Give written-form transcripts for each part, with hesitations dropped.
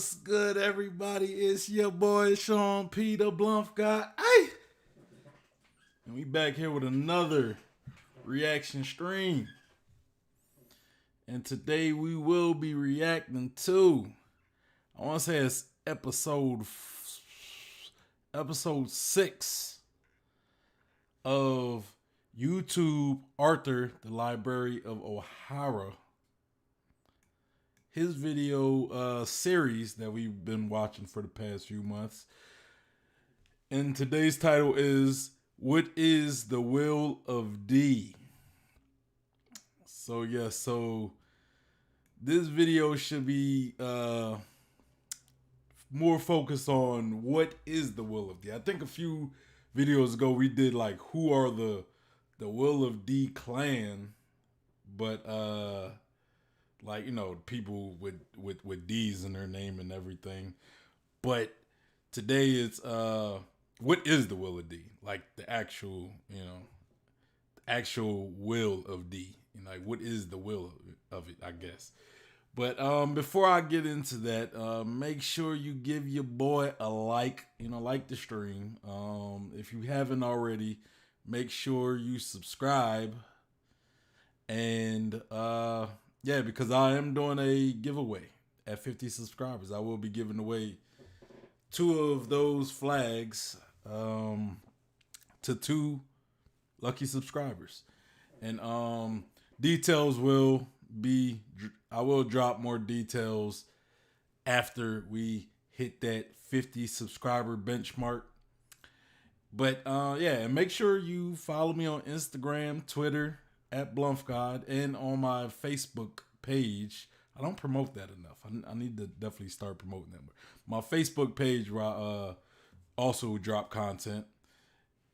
What's good, everybody? It's your boy Sean P. the Bluff guy. Hey, and we back here with another reaction stream. And today we will be reacting to, I want to say it's episode 6 of YouTube Artur, the Library of Ohara. His video series that we've been watching for the past few months. And today's title is What is the Will of D? So so this video should be more focused on what is the Will of D. I think a few videos ago we did like who are the Will of D clan, but like, you know, people with D's in their name and everything. But today it's what is the Will of D? Like the actual, actual will of D. Like what is the will of it, I guess. But before I get into that, make sure you give your boy a like, like the stream. If you haven't already, make sure you subscribe. And yeah, because I am doing a giveaway at 50 subscribers. I will be giving away 2 of those flags to 2 lucky subscribers. And details will be, I will drop more details after we hit that 50 subscriber benchmark. But yeah, and make sure you follow me on Instagram, Twitter, at BlumpGod, and on my Facebook page. I don't promote that enough. I need to definitely start promoting that. My Facebook page where I also drop content.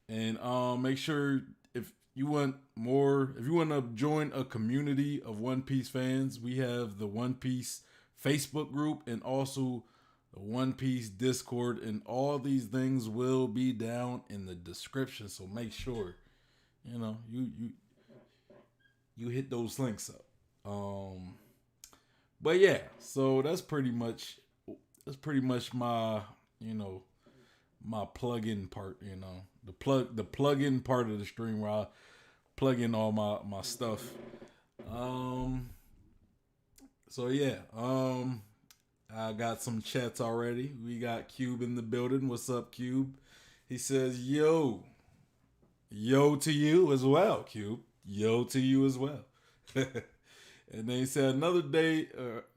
And make sure if you want to join a community of One Piece fans, we have the One Piece Facebook group and also the One Piece Discord, and all these things will be down in the description. So make sure, you hit those links up. But yeah, so that's pretty much my my plug-in part. The plug-in part of the stream where I plug in all my stuff. So yeah, I got some chats already. We got Cube in the building. What's up, Cube? He says, yo to you as well, Cube. Yo to you as well. And then he said, another day,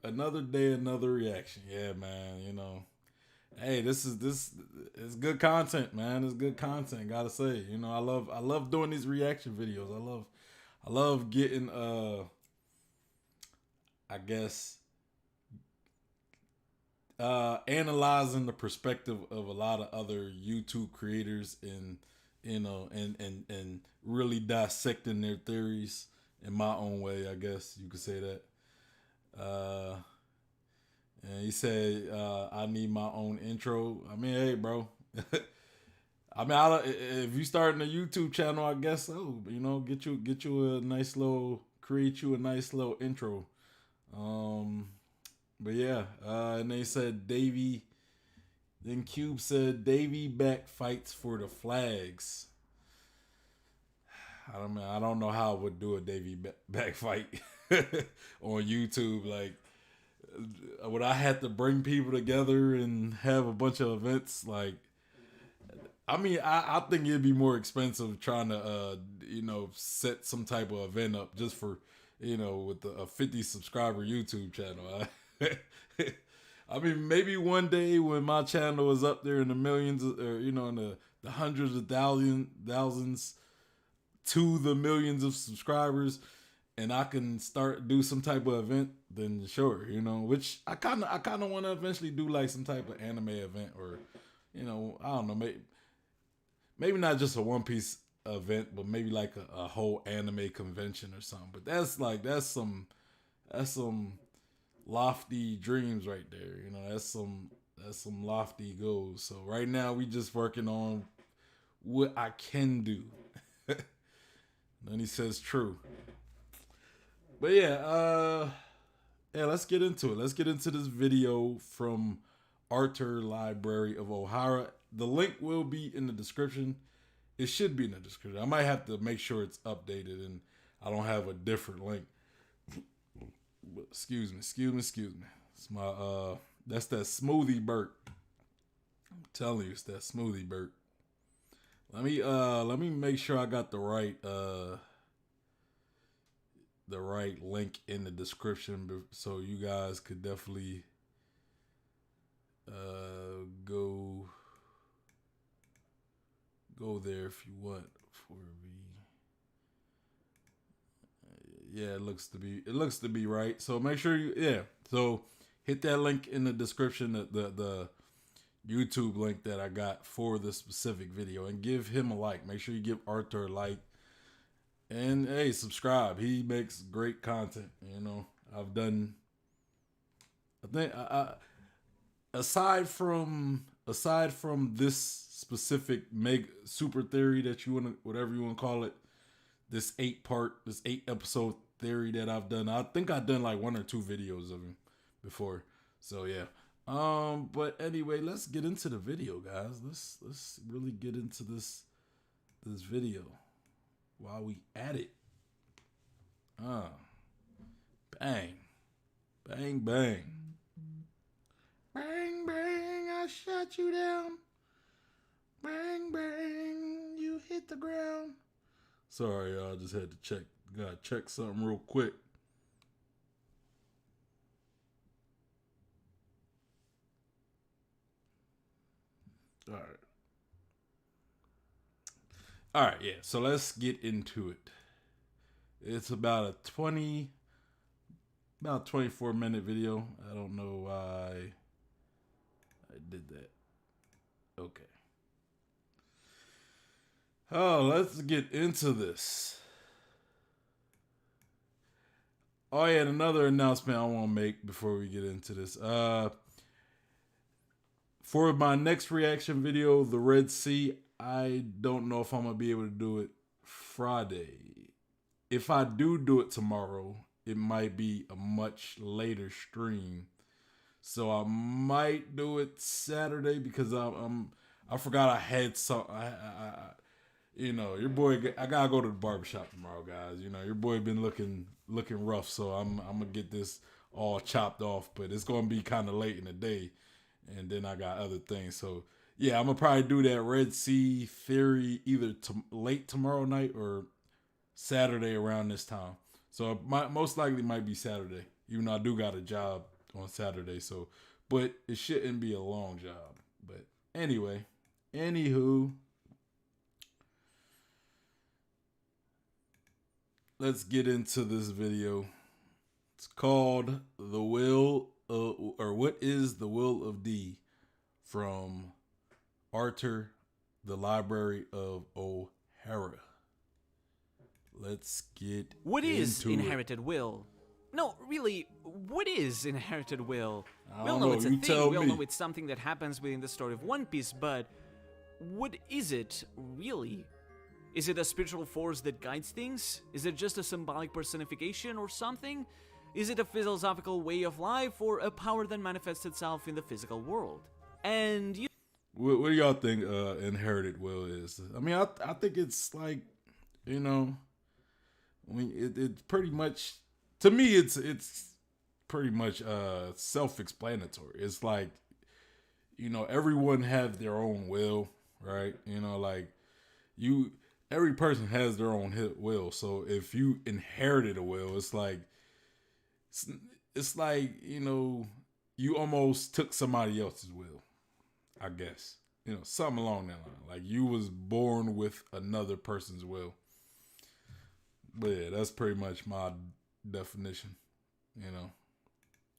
another reaction. Yeah, man, hey, this is good content, man. It's good content, gotta say. I love doing these reaction videos. I love getting I guess analyzing the perspective of a lot of other YouTube creators, and and really dissecting their theories in my own way, I guess you could say that. And he said, I need my own intro. I mean, hey, bro. I mean, if you starting a YouTube channel, I guess so. Get you a nice little, create you a nice little intro. But yeah, and they said Davey. Then Cube said Davey back fights for the flags. I don't know how I would do a Davey back fight on YouTube. Like, would I have to bring people together and have a bunch of events? Like, I mean, I think it'd be more expensive trying to, set some type of event up just for, with a 50 subscriber YouTube channel. I mean, maybe one day when my channel is up there in the millions, or in the hundreds of thousands to the millions of subscribers, and I can do some type of event, then sure, which I kind of want to eventually do, like some type of anime event, or I don't know, maybe not just a One Piece event, but maybe like a whole anime convention or something. But that's some lofty dreams right there. That's some lofty goals. So right now we just working on what I can do. Then he says true. But yeah, yeah, let's get into it. Let's get into this video from Artur Library of Ohara. The link will be in the description. It should be in the description. I might have to make sure it's updated and I don't have a different link. But excuse me. It's my that's that smoothie burp. I'm telling you, it's that smoothie burp. Let me make sure I got the right link in the description so you guys could definitely go there if you want for me. Yeah, it looks to be right. So make sure so hit that link in the description, the YouTube link that I got for this specific video, and give him a like. Make sure you give Artur a like. And hey, subscribe. He makes great content. You know, I think aside from this specific mega super theory that you want to, whatever you want to call it, this 8-episode theory that I've done, I think I've done like 1 or 2 videos of him before. So yeah. But anyway, let's get into the video, guys. Let's really get into this video while we at it. Bang. Bang, bang. Bang, bang, I shut you down. Bang, bang, you hit the ground. Sorry, y'all, just had to gotta check something real quick. All right, yeah. So let's get into it. It's about a 24-minute video. I don't know why I did that. Okay. Oh, let's get into this. Oh yeah, and another announcement I want to make before we get into this. For my next reaction video, the Red Sea, I don't know if I'm going to be able to do it Friday. If I do it tomorrow, it might be a much later stream. So I might do it Saturday because I forgot I had some. You know, your boy, I gotta go to the barbershop tomorrow, guys. You know, your boy been looking rough, so I'm gonna get this all chopped off, but it's gonna be kind of late in the day, and then I got other things. So yeah, I'm gonna probably do that Red Sea theory either late tomorrow night or Saturday around this time. So it most likely might be Saturday, even though I do got a job on Saturday. So, but it shouldn't be a long job. But anyway, anywho. Let's get into this video. It's called The Will or What is the Will of D from Artur, the Library of Ohara. Let's get What is into inherited will? No, really, what is inherited will? I We all don't know it's a you thing, tell we all me. know it's something that happens within the story of One Piece, but what is it, really? Is it a spiritual force that guides things? Is it just a symbolic personification or something? Is it a philosophical way of life or a power that manifests itself in the physical world? And you... What do y'all think inherited will is? I mean, I think it's like, you know, I mean, it's pretty much, to me, it's pretty much self-explanatory. It's like, you know, everyone have their own will, right? You know, like every person has their own will. So if you inherited a will, it's like, you know, you almost took somebody else's will, I guess. You know, something along that line. Like you was born with another person's will. But yeah, that's pretty much my definition, you know.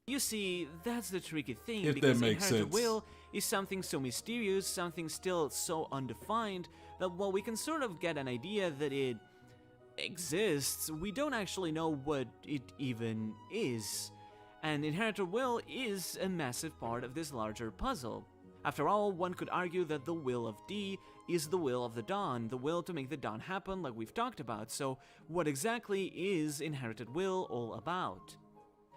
You see, that's the tricky thing, If because that makes inherited sense. will is something so mysterious, something still so undefined, that while we can sort of get an idea that it exists, we don't actually know what it even is. And inherited will is a massive part of this larger puzzle. After all, one could argue that the will of D is the will of the dawn, the will to make the dawn happen like we've talked about. So what exactly is inherited will all about?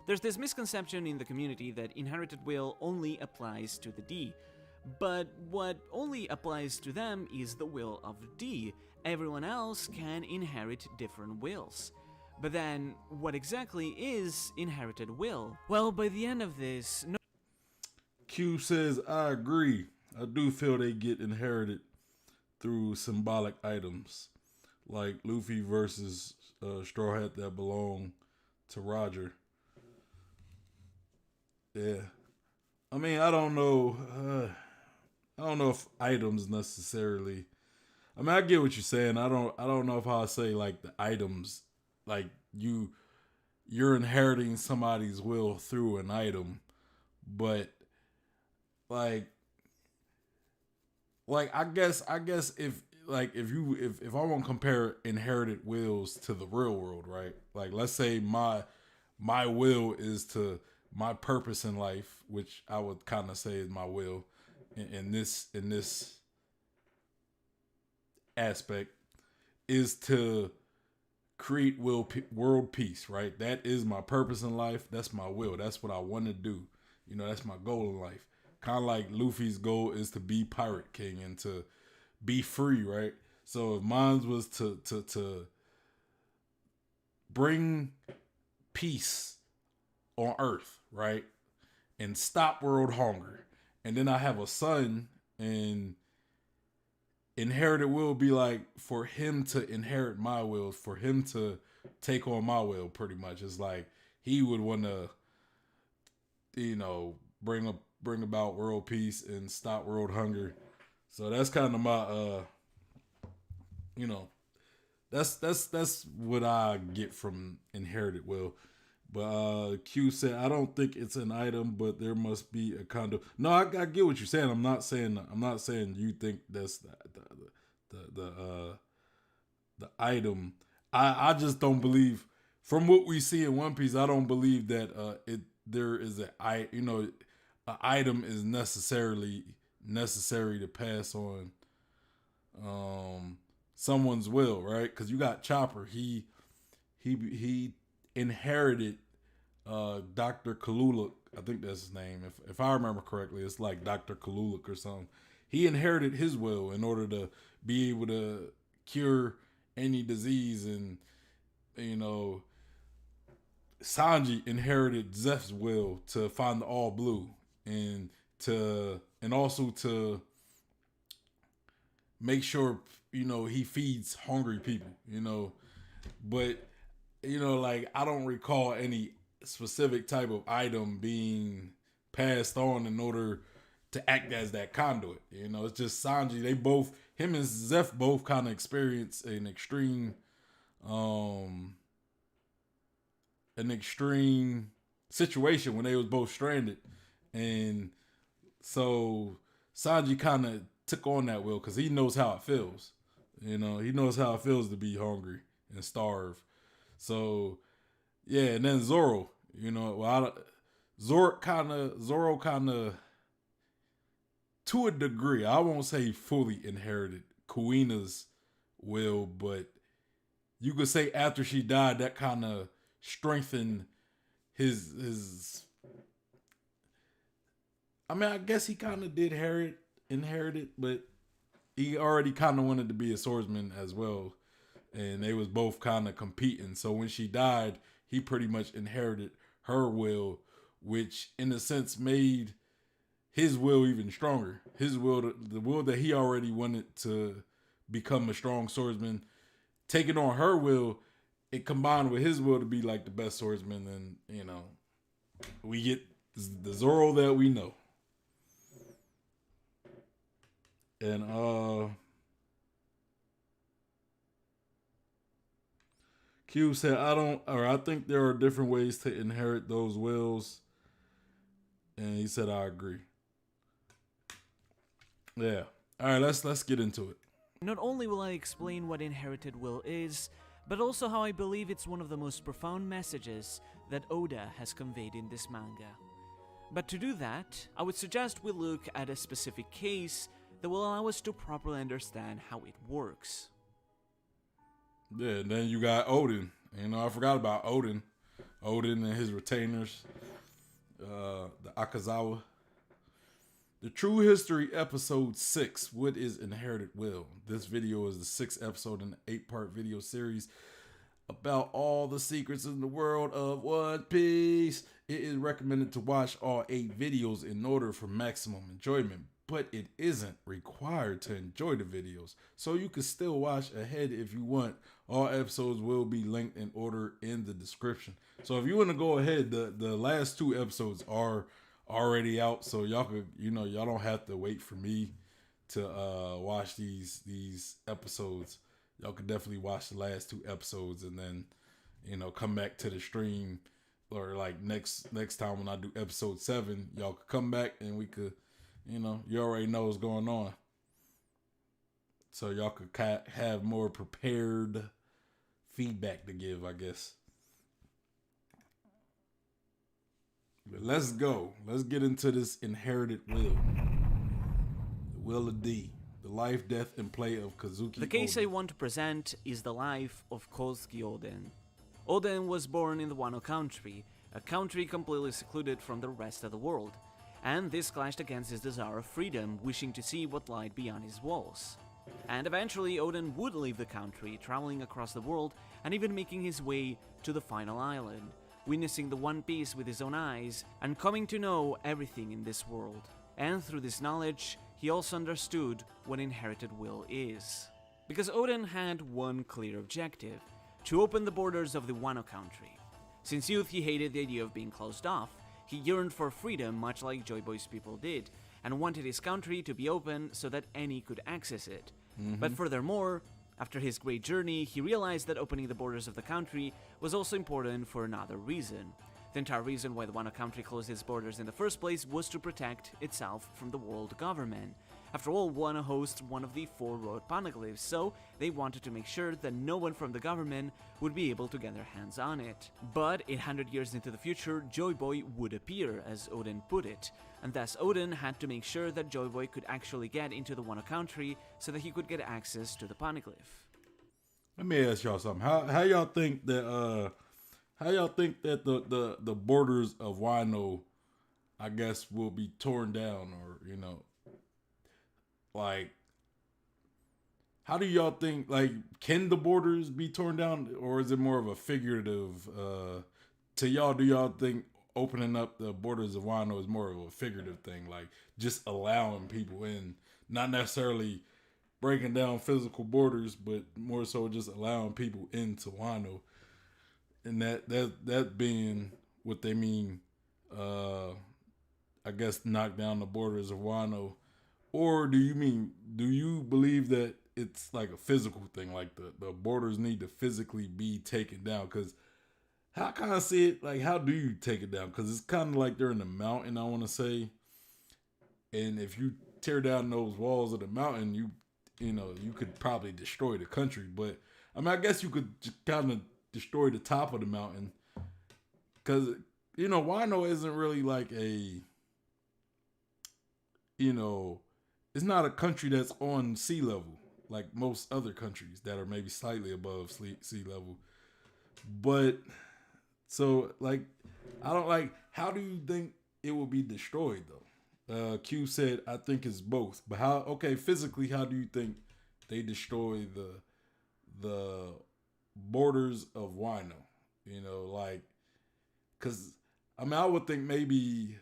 There's this misconception in the community that inherited will only applies to the D. But what only applies to them is the will of D. Everyone else can inherit different wills. But then, what exactly is inherited will? Well, by the end of this, Q says, I agree. I do feel they get inherited through symbolic items, like Luffy versus Straw Hat that belong to Roger. Yeah. I mean, I don't know. I don't know if items necessarily. I mean, I get what you're saying. I don't know if how I say like the items, like you're inheriting somebody's will through an item, but like I guess if I want to compare inherited wills to the real world, right? Like let's say my will is to my purpose in life, which I would kind of say is my will in this aspect, is to create world peace, right? That is my purpose in life. That's my will. That's what I want to do. You know, that's my goal in life. Kind of like Luffy's goal is to be Pirate King and to be free, right? So if mine was to bring peace on Earth, right? And stop world hunger. And then I have a son, and inherited will be like for him to inherit my will, for him to take on my will, pretty much. It's like he would want to, you know, bring about world peace and stop world hunger. So that's kind of my you know, that's what I get from inherited will. But Q said, I don't think it's an item, but there must be a kind of. No, I get what you're saying. I'm not saying you think that's the item. I just don't believe, from what we see in One Piece, I don't believe that there is an item is necessary to pass on someone's will, right? Because you got Chopper. He inherited Dr. Kaluluk. I think that's his name. If I remember correctly, it's like Dr. Kaluluk or something. He inherited his will in order to be able to cure any disease, and you know, Sanji inherited Zeph's will to find the All Blue and also to make sure, you know, he feeds hungry people, you know. But you know, like I don't recall any specific type of item being passed on in order to act as that conduit. You know, it's just Sanji. Him and Zeph both kind of experience an extreme situation when they was both stranded, and so Sanji kind of took on that will because he knows how it feels. You know, he knows how it feels to be hungry and starve. So yeah, and then Zoro, you know, Zoro kind of, to a degree, I won't say fully inherited Kuina's will, but you could say after she died, that kind of strengthened his. I mean, I guess he kind of did inherit it, but he already kind of wanted to be a swordsman as well, and they was both kind of competing. So when she died, he pretty much inherited her will, which in a sense made his will even stronger. His will, the will that he already wanted to become a strong swordsman, taking on her will, it combined with his will to be like the best swordsman, and you know, we get the Zoro that we know. And Q said, I think there are different ways to inherit those wills. And he said, I agree. Yeah. All right, let's get into it. Not only will I explain what inherited will is, but also how I believe it's one of the most profound messages that Oda has conveyed in this manga. But to do that, I would suggest we look at a specific case that will allow us to properly understand how it works. Yeah, and then you got Odin. You know, I forgot about Odin. Odin and his retainers, the Akazawa. The True History Episode 6, What is Inherited Will? This video is the 6th episode in the 8-part video series about all the secrets in the world of One Piece. It is recommended to watch all 8 videos in order for maximum enjoyment, but it isn't required to enjoy the videos, so you can still watch ahead if you want. All episodes will be linked in order in the description. So if you want to go ahead, the last 2 episodes are already out, so y'all could, y'all don't have to wait for me to watch these episodes. Y'all could definitely watch the last 2 episodes and then come back to the stream, or like next time when I do episode 7, y'all could come back and we could, you already know what's going on, so y'all could have more prepared feedback to give, I guess. But let's go. Let's get into this inherited will. The will of D. The life, death, and play of Kazuki The case Oden. I want to present is the life of Kozuki Oden. Oden was born in the Wano country, a country completely secluded from the rest of the world, and this clashed against his desire of freedom, wishing to see what lied beyond his walls. And eventually Oden would leave the country, traveling across the world and even making his way to the final island, witnessing the One Piece with his own eyes and coming to know everything in this world. And through this knowledge, he also understood what inherited will is. Because Oden had one clear objective: to open the borders of the Wano country. Since youth he hated the idea of being closed off. He yearned for freedom much like Joy Boy's people did, and wanted his country to be open so that any could access it. But furthermore, after his great journey, he realized that opening the borders of the country was also important for another reason. The entire reason why the Wano country closed its borders in the first place was to protect itself from the world government. After all, Wano hosts one of the 4 road poneglyphs, so they wanted to make sure that no one from the government would be able to get their hands on it. But 800 years into the future, Joy Boy would appear, as Oden put it, and thus Oden had to make sure that Joy Boy could actually get into the Wano country so that he could get access to the poneglyph. Let me ask y'all something. How y'all think that the borders of Wano, I guess, will be torn down, or like, how do y'all think, like, can the borders be torn down, or is it more of a figurative, to y'all, do y'all think opening up the borders of Wano is more of a figurative thing, like just allowing people in, not necessarily breaking down physical borders, but more so just allowing people into Wano, and that being what they mean, I guess, knock down the borders of Wano? Or do you believe that it's like a physical thing, like the borders need to physically be taken down? Because how can I see it? Like, how do you take it down? Because it's kind of like they're in the mountain, I want to say. And if you tear down those walls of the mountain, you could probably destroy the country. But, I mean, I guess you could kind of destroy the top of the mountain. Because, Wano isn't really like a, it's not a country that's on sea level like most other countries that are maybe slightly above sea level. But so, like, I don't like, how do you think it will be destroyed though? Q said, I think it's both. But physically, how do you think they destroy the borders of Wano? Cause I mean, I would think maybe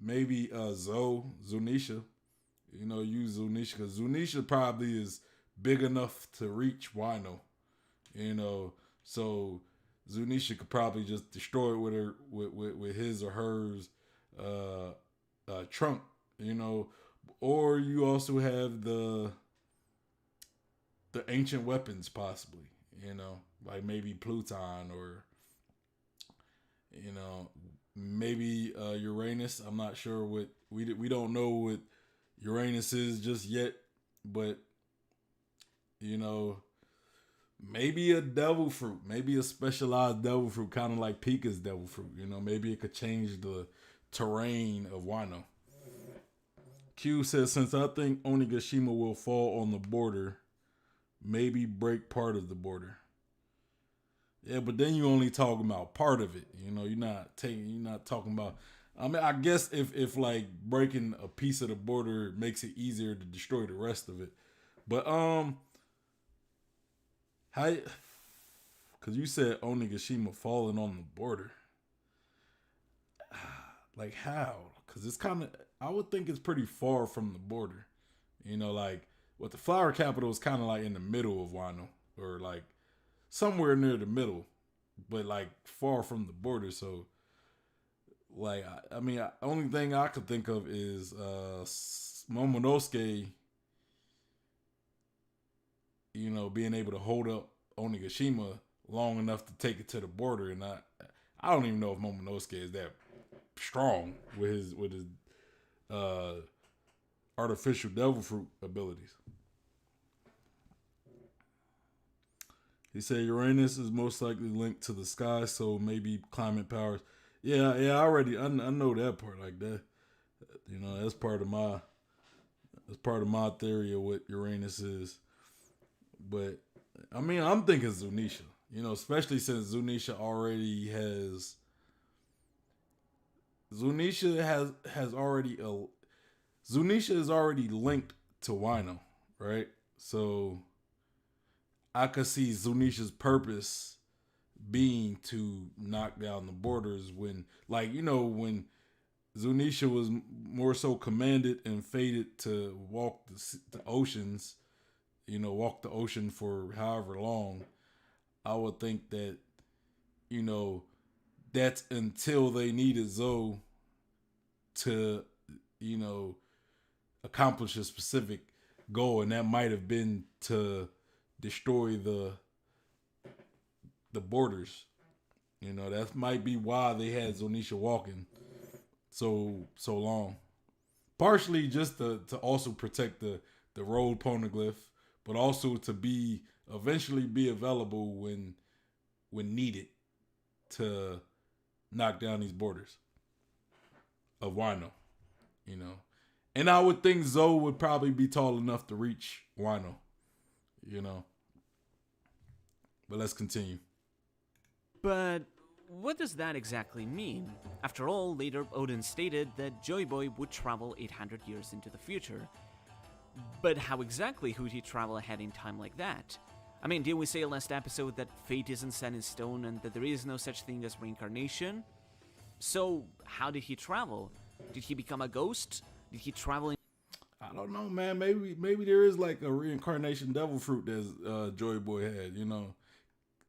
Zunisha, use Zunisha, because Zunisha probably is big enough to reach Wano, so Zunisha could probably just destroy it with his or hers trunk, or you also have the ancient weapons possibly, like maybe Pluton, or maybe Uranus. I'm not sure what we don't know what Uranus is just yet, but maybe a devil fruit, maybe a specialized devil fruit, kind of like Pika's devil fruit. Maybe it could change the terrain of Wano. Q says, since I think Onigashima will fall on the border, maybe break part of the border. Yeah, but then you only talking about part of it. You're not talking about. I mean, I guess if like breaking a piece of the border makes it easier to destroy the rest of it, but how? Because you said Onigashima falling on the border, like how? Because it's kind of. I would think it's pretty far from the border. Like what the flower capital is kind of like in the middle of Wano, or like somewhere near the middle, but like far from the border. So, like, I mean, only thing I could think of is Momonosuke, being able to hold up Onigashima long enough to take it to the border, and I don't even know if Momonosuke is that strong with his uh, artificial devil fruit abilities. He said Uranus is most likely linked to the sky, so maybe climate powers. Yeah, I know that part like that. That's part of my theory of what Uranus is. But I mean, I'm thinking Zunisha. Especially since Zunisha is already linked to Wino, right? So I could see Zunisha's purpose being to knock down the borders when, when Zunisha was more so commanded and fated to walk the oceans, walk the ocean for however long. I would think that, you know, that's until they needed Zoe to, you know, accomplish a specific goal, and that might have been to destroy the borders. That might be why they had Zonisha walking so long. Partially just to also protect the road poneglyph, but also to eventually be available when needed to knock down these borders of Wino. And I would think Zoe would probably be tall enough to reach Wino. But let's continue. But what does that exactly mean? After all, later Odin stated that Joy Boy would travel 800 years into the future. But how exactly would he travel ahead in time like that? I mean, didn't we say last episode that fate isn't set in stone and that there is no such thing as reincarnation? So, how did he travel? Did he become a ghost? Did he travel in... I don't know, man. Maybe there is like a reincarnation devil fruit that Joy Boy had,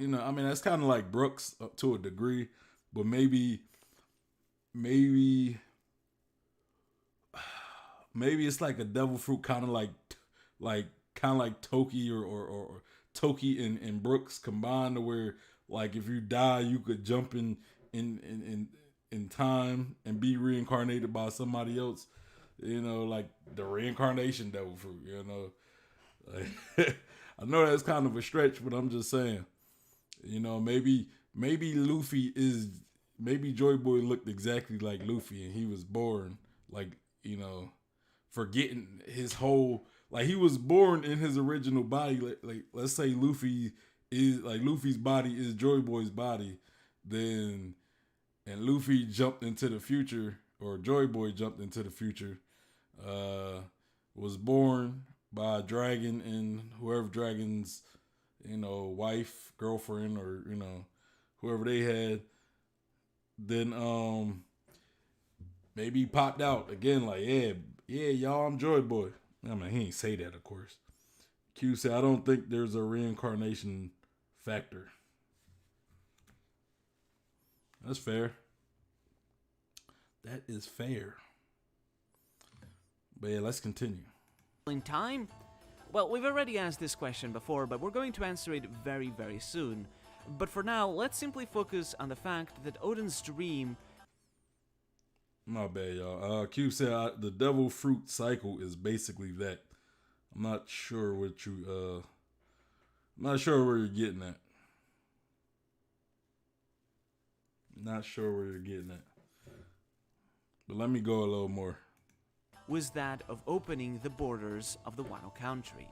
I mean, that's kind of like Brooks up to a degree, but maybe it's like a devil fruit, kind of like Toki or Toki and Brooks combined, to where like if you die, you could jump in time and be reincarnated by somebody else. Like the reincarnation devil fruit. Like, I know that's kind of a stretch, but I'm just saying. Maybe Joy Boy looked exactly like Luffy, and he was born like, forgetting his whole, like he was born in his original body. Like let's say Luffy's body is Joy Boy's body, and Luffy jumped into the future, or Joy Boy jumped into the future, was born by a dragon, and whoever dragon's wife, girlfriend, or whoever they had, then maybe he popped out again, like, yeah, y'all, I'm Joy Boy. I mean, he ain't say that, of course. Q said, I don't think there's a reincarnation factor. That's fair. That is fair. But yeah, let's continue. in time? Well, we've already asked this question before, but we're going to answer it very, very soon. But for now, let's simply focus on the fact that Odin's dream... My bad, y'all. Q said the devil fruit cycle is basically that. I'm not sure where you're getting at. Not sure where you're getting at. But let me go a little more. Was that of opening the borders of the Wano country.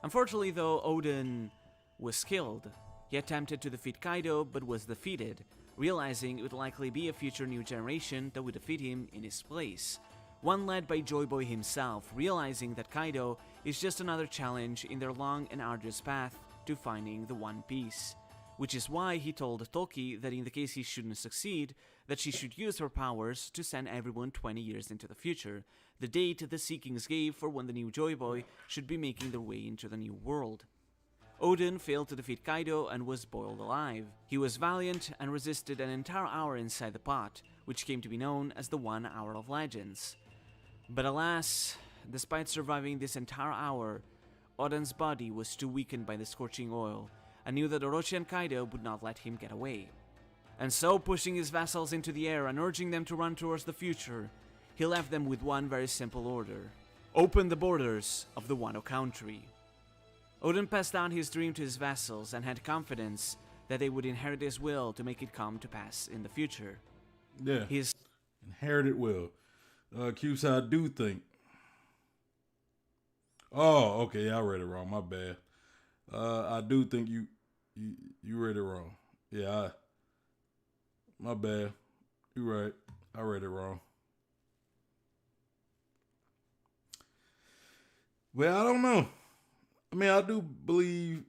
Unfortunately, though, Odin was killed. He attempted to defeat Kaido but was defeated, realizing it would likely be a future new generation that would defeat him in his place. One led by Joy Boy himself, realizing that Kaido is just another challenge in their long and arduous path to finding the One Piece. Which is why he told Toki that in the case he shouldn't succeed, that she should use her powers to send everyone 20 years into the future, the date the Sea Kings gave for when the new Joy Boy should be making their way into the new world. Oden failed to defeat Kaido and was boiled alive. He was valiant and resisted an entire hour inside the pot, which came to be known as the 1 Hour of Legends. But alas, despite surviving this entire hour, Oden's body was too weakened by the scorching oil, and knew that Orochi and Kaido would not let him get away. And so, pushing his vassals into the air and urging them to run towards the future, he left them with one very simple order: open the borders of the Wano country. Oden passed down his dream to his vassals and had confidence that they would inherit his will to make it come to pass in the future. Yeah, his inherited will. Q said, I do think. Oh, okay, I read it wrong. My bad. I do think you read it wrong. Yeah, my bad. You right. I read it wrong. Well, I don't know. I mean, I do believe.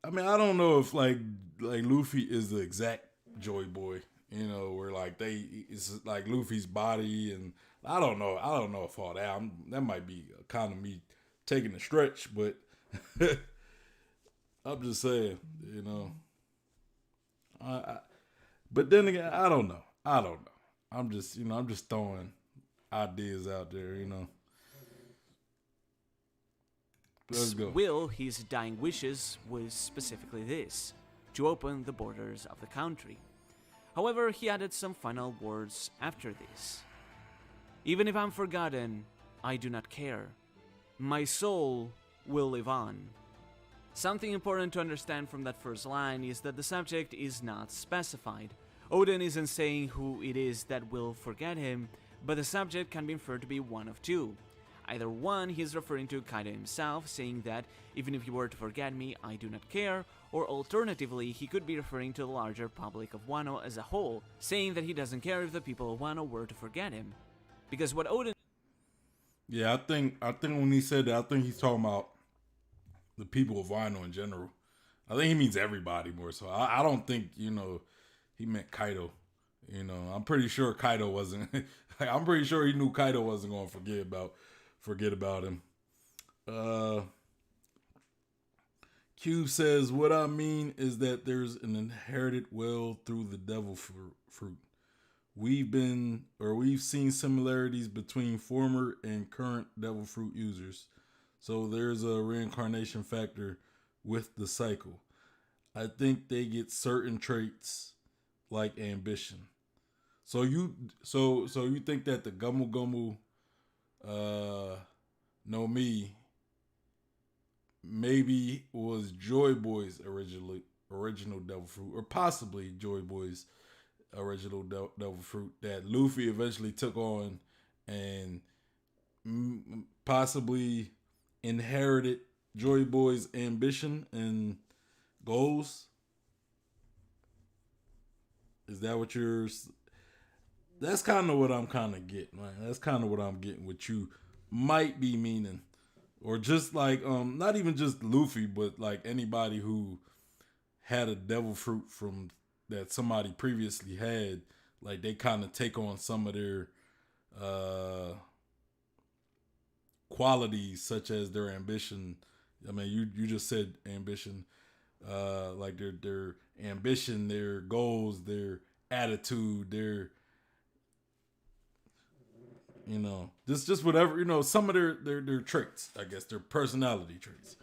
I mean, I don't know if like Luffy is the exact Joy Boy. You know, where like it's like Luffy's body, and I don't know. I don't know if all that. That might be kind of me taking a stretch, but I'm just saying. You know. But then again, I don't know. I'm just throwing ideas out there. You know. Let's go. Will, his dying wishes was specifically this: to open the borders of the country. However, he added some final words after this. Even if I'm forgotten, I do not care. My soul will live on. Something important to understand from that first line is that the subject is not specified. Oden isn't saying who it is that will forget him, but the subject can be inferred to be one of two. Either one, he is referring to Kaido himself, saying that even if you were to forget me, I do not care, or alternatively, he could be referring to the larger public of Wano as a whole, saying that he doesn't care if the people of Wano were to forget him. Because what Oden... Yeah, I think when he said that, I think he's talking about the people of Wano in general. I think he means everybody more so. I don't think, he meant Kaido. I'm pretty sure Kaido wasn't... I'm pretty sure he knew Kaido wasn't going to forget about him. Cube says, what I mean is that there's an inherited will through the devil fruit. We've seen similarities between former and current devil fruit users. So there's a reincarnation factor with the cycle. I think they get certain traits like ambition. So you think that the Gumu Gumu No Mi maybe was Joy Boy's original devil fruit, or possibly Joy Boy's original devil fruit that Luffy eventually took on and possibly inherited Joy Boy's ambition and goals. Is that what that's kind of what I'm kind of getting, right? That's kind of what I'm getting, what you might be meaning. Or just like, not even just Luffy, but like anybody who had a devil fruit from that somebody previously had, like they kind of take on some of their qualities, such as their ambition. I mean, you just said ambition, like their ambition, their goals, their attitude, their just whatever, some of their traits, I guess, their personality traits.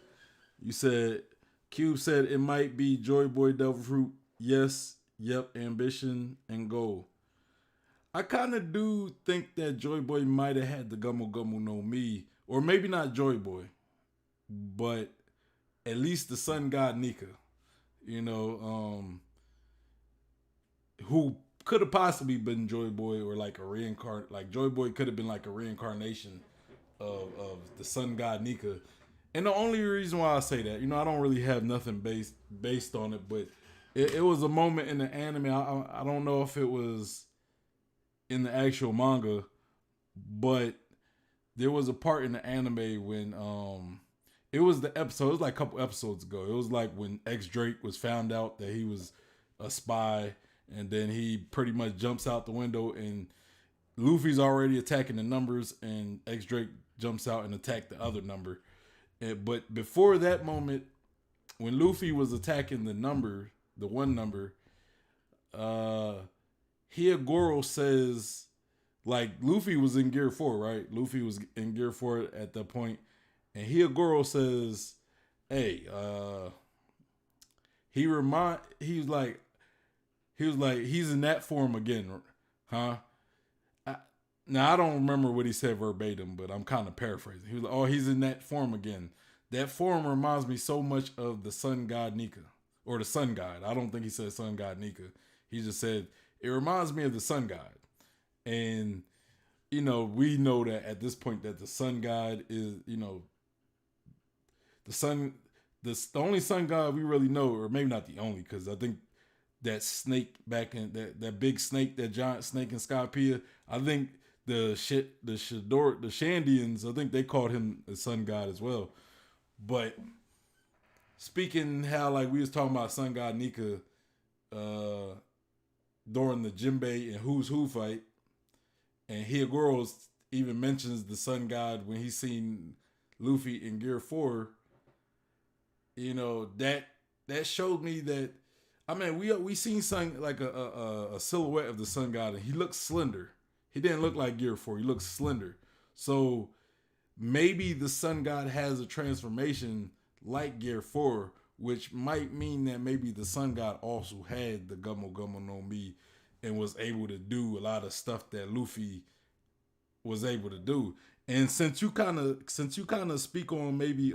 You said, Cube said it might be Joy Boy Devil Fruit. Yes, yep, ambition and goal. I kind of do think that Joy Boy might have had the Gumu Gumu no Mi, or maybe not Joy Boy, but at least the sun god Nika, who could have possibly been Joy Boy, or like like Joy Boy could have been like a reincarnation of the sun god Nika. And the only reason why I say that, I don't really have nothing based on it, but it was a moment in the anime. I don't know if it was in the actual manga, but there was a part in the anime when it was the episode. It was like a couple episodes ago. It was like when X Drake was found out that he was a spy, and then he pretty much jumps out the window, and Luffy's already attacking the numbers, and X Drake jumps out and attacked the other number. But before that moment, when Luffy was attacking the one number, Hyogoro says, like, Luffy was in Gear 4, right? Luffy was in Gear 4 at that point, and Hyogoro says, "Hey, he was like, he's in that form again, huh?" Now, I don't remember what he said verbatim, but I'm kind of paraphrasing. He was like, "Oh, he's in that form again. That form reminds me so much of the sun god Nika, or the sun god." I don't think he said sun god Nika. He just said, "It reminds me of the sun god." And, we know that at this point that the sun god is, the sun, the only sun god we really know, or maybe not the only, because I think that snake back in, that big snake, that giant snake in Skypiea, I think the Shandians, I think they called him the sun god as well. But speaking how, like, we was talking about sun god Nika during the Jinbei and Who's Who fight, and Hyogoro even mentions the sun god when he's seen Luffy in Gear 4, that showed me that, I mean, we seen some, like a silhouette of the sun god, and he looks slender. He didn't look like Gear 4. He looks slender. So maybe the sun god has a transformation like Gear 4, which might mean that maybe the sun god also had the Gummo Gummo no Mi and was able to do a lot of stuff that Luffy was able to do. And since you kind of speak on maybe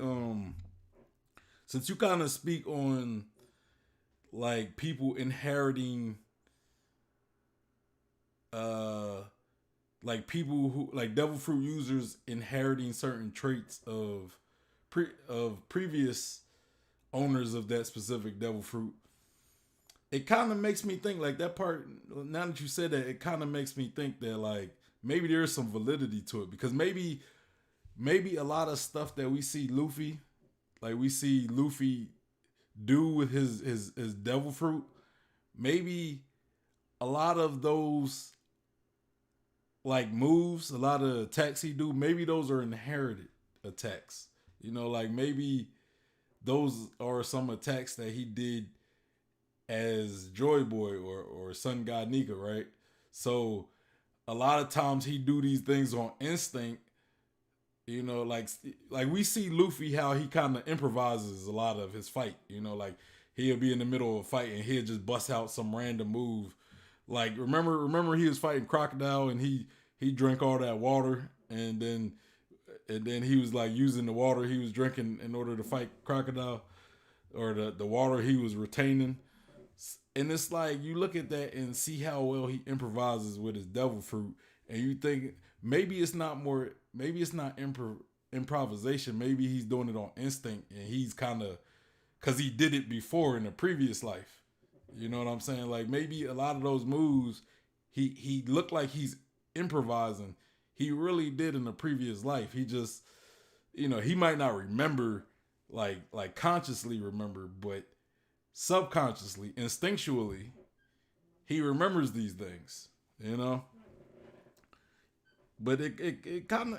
since you kind of speak on, like, people inheriting, like, people who, like, devil fruit users inheriting certain traits of previous owners of that specific devil fruit, it kind of makes me think, like, that part, now that you said that, it kind of makes me think that, like, maybe there's some validity to it, because maybe a lot of stuff that we see Luffy do with his devil fruit, maybe a lot of those, like, moves, a lot of attacks he do, maybe those are inherited attacks. Like, maybe those are some attacks that he did as Joy Boy or Sun God Nika, right? So a lot of times he do these things on instinct, like we see Luffy, how he kind of improvises a lot of his fight, like he'll be in the middle of a fight and he'll just bust out some random move. Like, remember he was fighting Crocodile and he drank all that water, and then he was, like, using the water he was drinking in order to fight Crocodile, or the water he was retaining. And it's like, you look at that and see how well he improvises with his devil fruit, and you think maybe it's not improvisation. Maybe he's doing it on instinct, and he's kind of, because he did it before in a previous life. You know what I'm saying? Like, maybe a lot of those moves, he looked like he's improvising. He really did in a previous life. He just, he might not remember, like consciously remember, but subconsciously, instinctually, he remembers these things, But it kind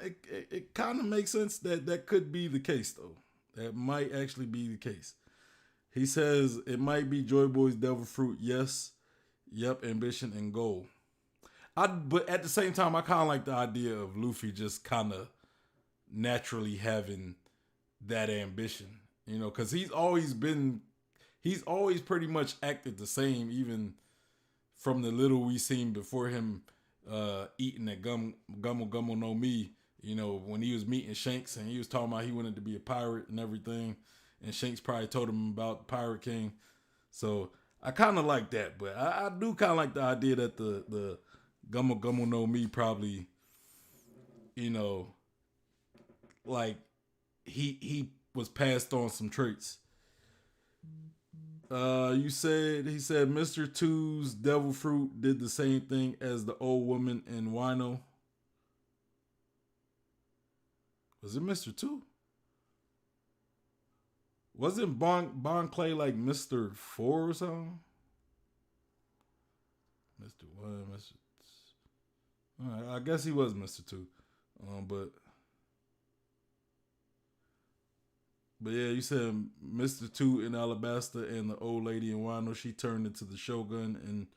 of makes sense that could be the case, though. That might actually be the case. He says it might be Joy Boy's devil fruit. Yes, yep, ambition and goal. But at the same time, I kind of like the idea of Luffy just kind of naturally having that ambition, because he's always pretty much acted the same, even from the little we seen before him eating that Gummo Gummo no Mi, when he was meeting Shanks and he was talking about he wanted to be a pirate and everything, and Shanks probably told him about Pirate King. So I kind of like that, but I do kind of like the idea that the Gummo Gummo no Mi probably, like, he was passed on some traits. You said he said Mr. Two's devil fruit did the same thing as the old woman in Wino. Was it Mr. Two? Wasn't Bon Clay like Mr. Four or something? Mr. One, Mr. All right, I guess he was Mr. Two. But yeah, you said Mr. Two in Alabasta and the old lady in Wano, she turned into the Shogun in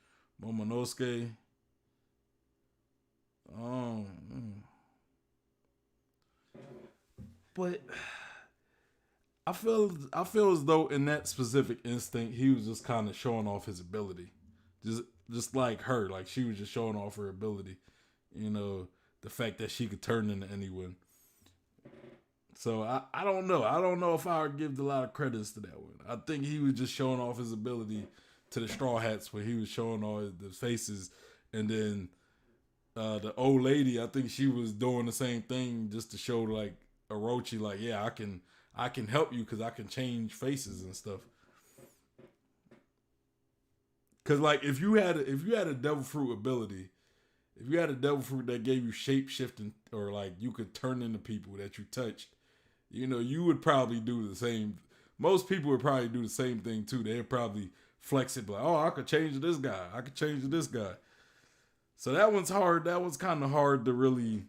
Momonosuke. Oh, but I feel as though in that specific instinct he was just kind of showing off his ability, just like her, like she was just showing off her ability, you know, the fact that she could turn into anyone. So I don't know. I don't know if I would give a lot of credits to that one. I think he was just showing off his ability to the Straw Hats when he was showing all the faces, and then the old lady, I think she was doing the same thing just to show like Orochi, like, yeah, I can help you because I can change faces and stuff. Cause like if you had a devil fruit ability, if you had a devil fruit that gave you shape shifting or like you could turn into people that you touched, you know, you would probably do the same. Most people would probably do the same thing too. They'd probably flex it, like, oh, I could change this guy. I could change this guy. So that one's hard. That was kind of hard to really,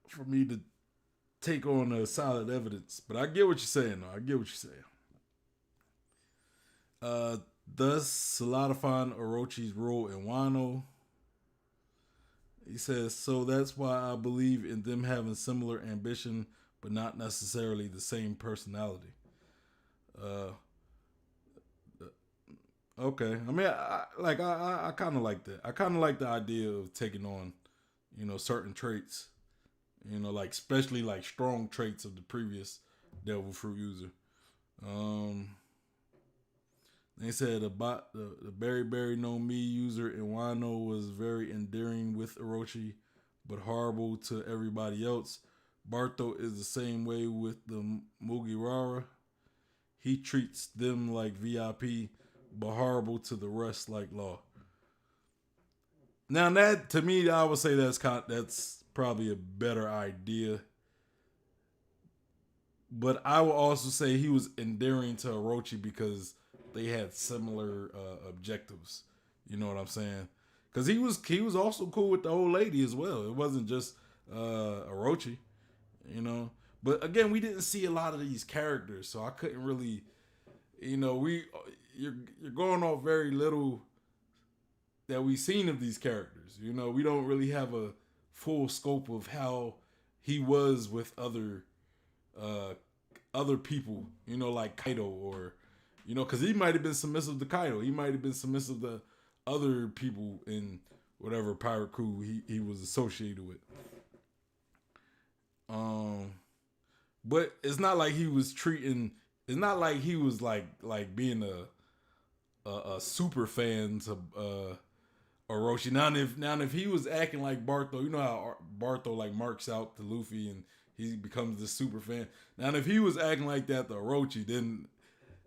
for me to take on a solid evidence. But I get what you're saying, though. I get what you're saying. Thus solidifying Orochi's role in Wano. He says, so that's why I believe in them having similar ambition, but not necessarily the same personality. Okay. I mean, I kind of like that. I kind of like the idea of taking on, you know, certain traits, you know, like especially like strong traits of the previous Devil Fruit user. They said the Berry Berry No Mi user in Wano was very endearing with Orochi, but horrible to everybody else. Barto is the same way with the Mugiwara. He treats them like VIP, but horrible to the rest like Law. Now that, to me, I would say that's probably a better idea. But I will also say he was endearing to Orochi because they had similar objectives. You know what I'm saying? Because he was also cool with the old lady as well. It wasn't just Orochi, you know. But again, we didn't see a lot of these characters, so I couldn't really, you know, you're going off very little that we've seen of these characters. You know, we don't really have a full scope of how he was with other people. You know, like Kaido or. You know, because he might have been submissive to Kaido. He might have been submissive to other people in whatever pirate crew he was associated with. But it's not like he was treating. It's not like he was like being a super fan to Orochi. Now if he was acting like Barto, you know how Barto like marks out to Luffy and he becomes this super fan. Now if he was acting like that to Orochi, then.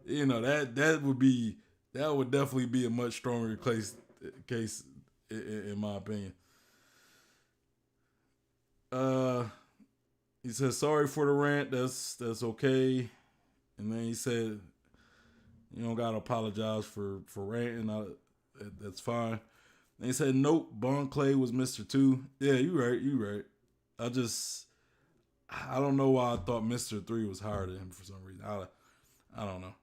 You know that would definitely be a much stronger case in my opinion. He said sorry for the rant. That's okay. And then he said you don't gotta apologize for ranting. That's fine. And he said nope. Bon Clay was Mr. Two. Yeah, you right. I don't know why I thought Mr. Three was higher than him for some reason. I don't know.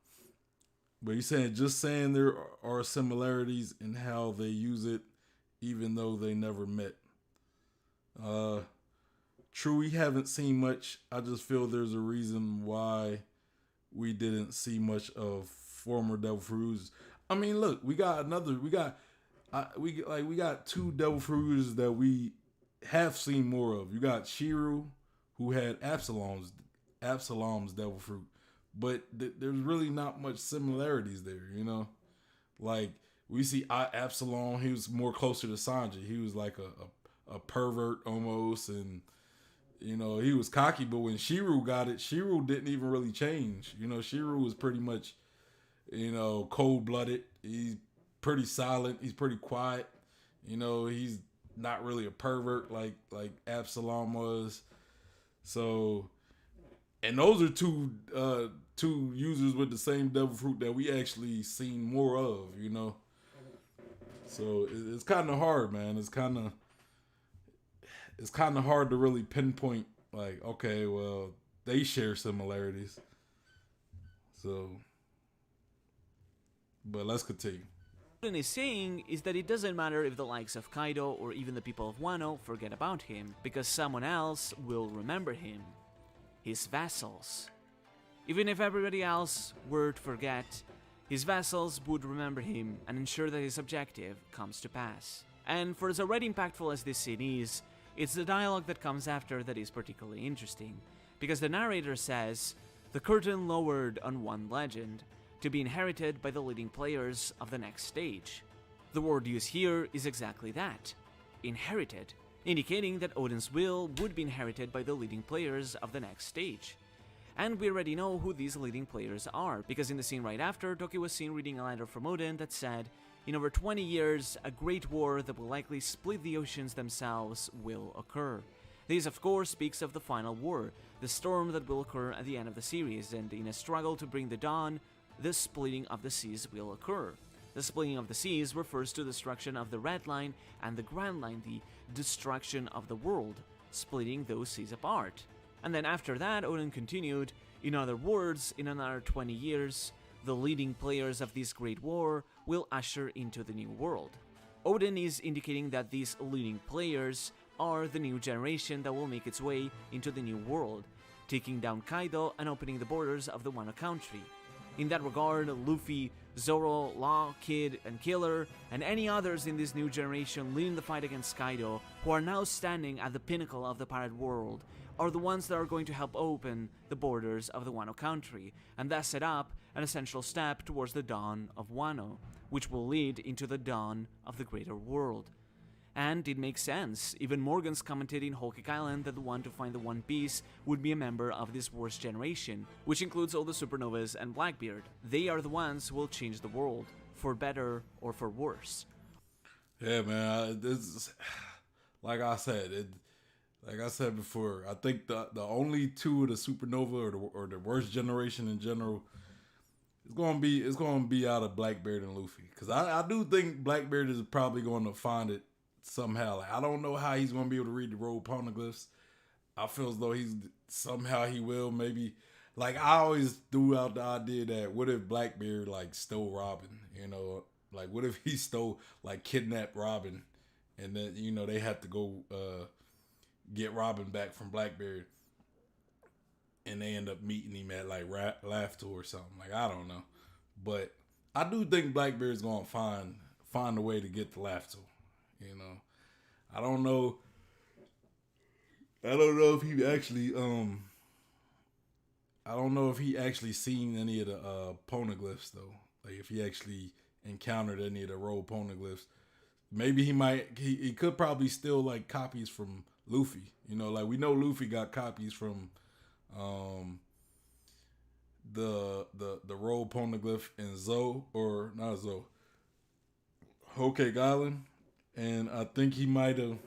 But he's saying there are similarities in how they use it, even though they never met. True, we haven't seen much. I just feel there's a reason why we didn't see much of former Devil Fruits. I mean, look, we got two Devil Fruits that we have seen more of. You got Shiru, who had Absalom's Devil Fruit. But there's really not much similarities there, you know? Like, we see Absalom, he was more closer to Sanji. He was like a pervert almost, and, he was cocky, but when Shiru got it, Shiru didn't even really change. Shiru was pretty much, cold blooded. He's pretty silent. He's pretty quiet. He's not really a pervert like Absalom was. So, and those are two users with the same devil fruit that we actually seen more of. So it's kind of hard, man. It's kind of hard to really pinpoint. Like, okay, well, they share similarities. So, but let's continue. What Odin is saying is that it doesn't matter if the likes of Kaido or even the people of Wano forget about him, because someone else will remember him. His vassals. Even if everybody else were to forget, his vassals would remember him and ensure that his objective comes to pass. And for as already impactful as this scene is, it's the dialogue that comes after that is particularly interesting, because the narrator says, "The curtain lowered on one legend, to be inherited by the leading players of the next stage." The word used here is exactly that, inherited, indicating that Odin's will would be inherited by the leading players of the next stage. And we already know who these leading players are, because in the scene right after, Toki was seen reading a letter from Odin that said, "In over 20 years, a great war that will likely split the oceans themselves will occur." This, of course, speaks of the final war, the storm that will occur at the end of the series, and in a struggle to bring the dawn, the splitting of the seas will occur. The splitting of the seas refers to the destruction of the Red Line and the Grand Line, the destruction of the world, splitting those seas apart. And then after that, Odin continued, "In other words, in another 20 years, the leading players of this great war will usher into the new world." Odin is indicating that these leading players are the new generation that will make its way into the new world, taking down Kaido and opening the borders of the Wano country. In that regard, Luffy, Zoro, Law, Kid, and Killer, and any others in this new generation leading the fight against Kaido, who are now standing at the pinnacle of the pirate world, are the ones that are going to help open the borders of the Wano country, and thus set up an essential step towards the dawn of Wano, which will lead into the dawn of the greater world. And it makes sense. Even Morgans commented in Whole Cake Island that the one to find the One Piece would be a member of this war's generation, which includes all the Supernovas and Blackbeard. They are the ones who will change the world, for better or for worse. Yeah, man. This, like I said, like I said before, I think the only two of the Supernova or the worst generation in general it's gonna be out of Blackbeard and Luffy, because I do think Blackbeard is probably going to find it somehow. Like, I don't know how he's gonna be able to read the road poneglyphs. I feel as though he will. Maybe, like, I always threw out the idea that what if Blackbeard like stole Robin? Like, what if he stole, like, kidnapped Robin, and then they have to go get Robin back from Blackbeard, and they end up meeting him at like Laughter or something. Like, I don't know, but I do think Blackbeard's gonna find a way to get to Laughter. I don't know. I don't know if he actually I don't know if he actually seen any of the poneglyphs though. Like, if he actually encountered any of the road poneglyphs. Maybe he could probably steal like copies from Luffy. Like, we know Luffy got copies from the road poneglyph in Whole Cake Island. And I think he might have.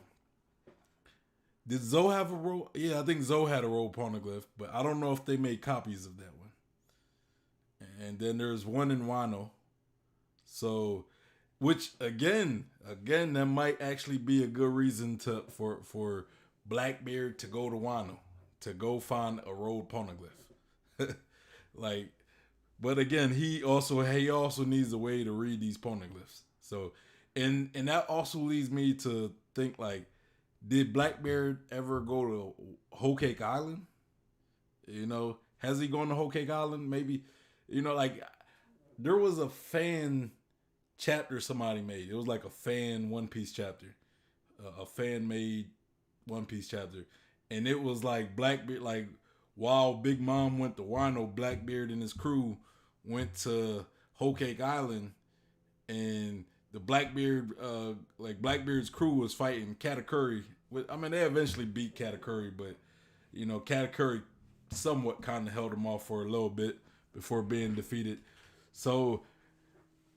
Did Zoe have a roll? Yeah, I think Zoe had a roll poneglyph, but I don't know if they made copies of that one. And then there's one in Wano. So, which again, that might actually be a good reason for Blackbeard to go to Wano, to go find a roll poneglyph. Like, but again, he also needs a way to read these poneglyphs. So. And that also leads me to think, like, did Blackbeard ever go to Whole Cake Island? Has he gone to Whole Cake Island? Maybe, like, there was a fan chapter somebody made. It was like a fan One Piece chapter, a fan made One Piece chapter, and it was like Blackbeard, like, while Big Mom went to Wano, Blackbeard and his crew went to Whole Cake Island, and the Blackbeard's crew was fighting Katakuri. They eventually beat Katakuri, but Katakuri somewhat kind of held him off for a little bit before being defeated. So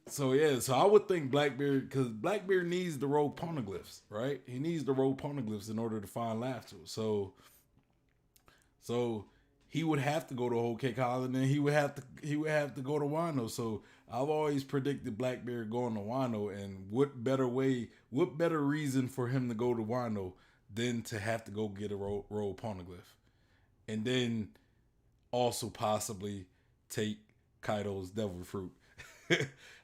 so I would think Blackbeard, because Blackbeard needs the rogue poneglyphs, right? He needs the rogue poneglyphs in order to find Laftel. So he would have to go to Whole Cake Island, and he would have to go to Wano. So I've always predicted Blackbeard going to Wano, and what better reason for him to go to Wano than to have to go get a rogue poneglyph, and then also possibly take Kaido's devil fruit.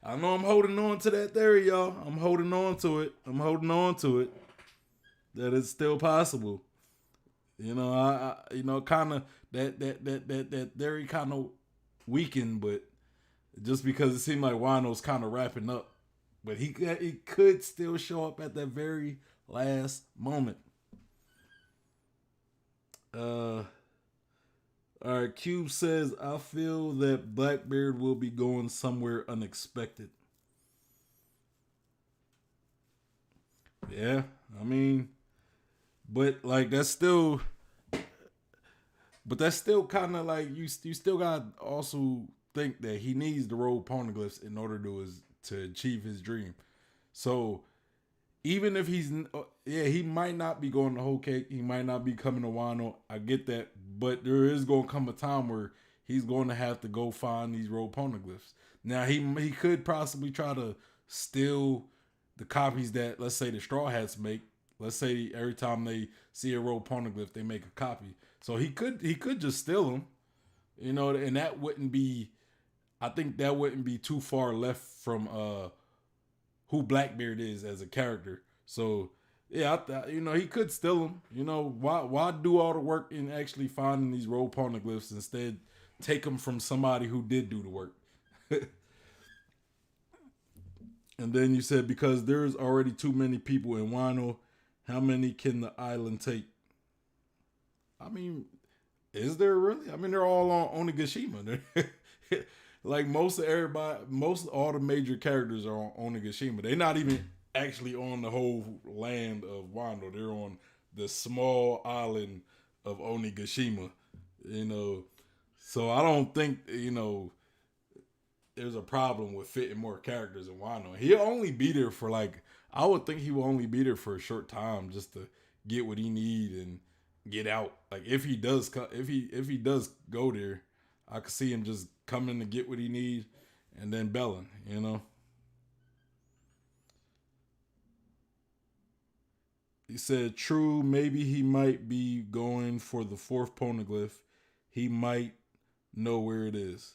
I know I'm holding on to that theory, y'all. I'm holding on to it. That it's still possible. Kind of that theory kind of weakened, but just because it seemed like Wano's kind of wrapping up, but he could still show up at that very last moment. All right, Cube says, I feel that Blackbeard will be going somewhere unexpected. Yeah, I mean, but like that's still kind of like you still got to also think that he needs the rogue poneglyphs in order to achieve his dream. So even if he might not be going to Whole Cake, he might not be coming to Wano. I get that, but there is going to come a time where he's going to have to go find these rogue poneglyphs. Now he could possibly try to steal the copies that, let's say, the Straw Hats make. Let's say every time they see a rogue poneglyph, they make a copy. So he could just steal them, and that wouldn't be. I think that wouldn't be too far left from who Blackbeard is as a character. So yeah, he could steal them. Why do all the work in actually finding these rogue poneglyphs, instead take them from somebody who did do the work? And then you said, because there's already too many people in Wano, how many can the island take? I mean, is there really? I mean, they're all on Onigashima. Like most all the major characters are on Onigashima. They're not even actually on the whole land of Wano. They're on the small island of Onigashima. So I don't think there's a problem with fitting more characters in Wano. He'll only be there for I would think he will only be there for a short time just to get what he need and get out. Like if he does go there, I could see him just coming to get what he need and then belling. He said, true, maybe he might be going for the fourth poneglyph. He might know where it is.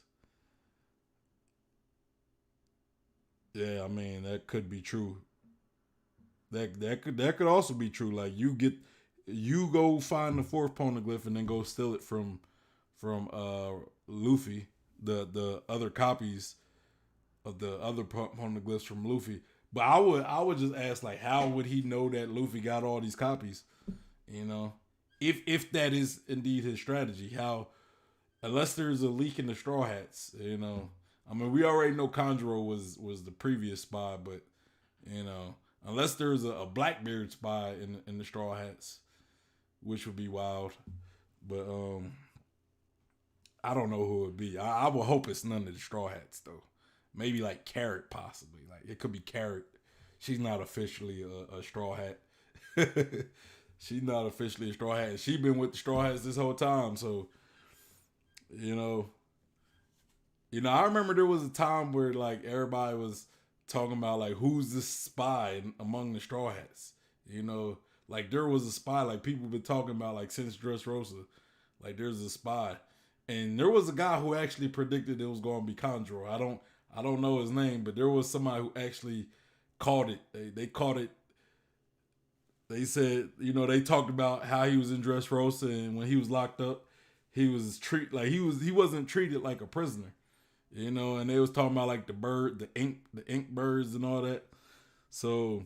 Yeah, I mean, that could be true. That could also be true. Like you go find the fourth poneglyph and then go steal it from Luffy, the other copies of the other poneglyphs from Luffy. But I would just ask, like, how would he know that Luffy got all these copies? If that is indeed his strategy, how, unless there's a leak in the Straw Hats, I mean, we already know Kanjuro was the previous spy, but unless there's a Blackbeard spy in the Straw Hats, which would be wild. But I don't know who it would be. I will hope it's none of the Straw Hats though. Maybe like Carrot, possibly. Like it could be Carrot. She's not officially a Straw Hat. She's not officially a Straw Hat. She's been with the Straw Hats this whole time. So, I remember there was a time where like everybody was talking about like who's this spy among the Straw Hats. Like there was a spy. Like people been talking about like since Dressrosa. Like there's a spy, and there was a guy who actually predicted it was going to be Kanjuro. I don't know his name, but there was somebody who actually caught it. They caught it. They said, they talked about how he was in Dressrosa, and when he was locked up, he was he wasn't treated like a prisoner. And they was talking about like the ink birds and all that. So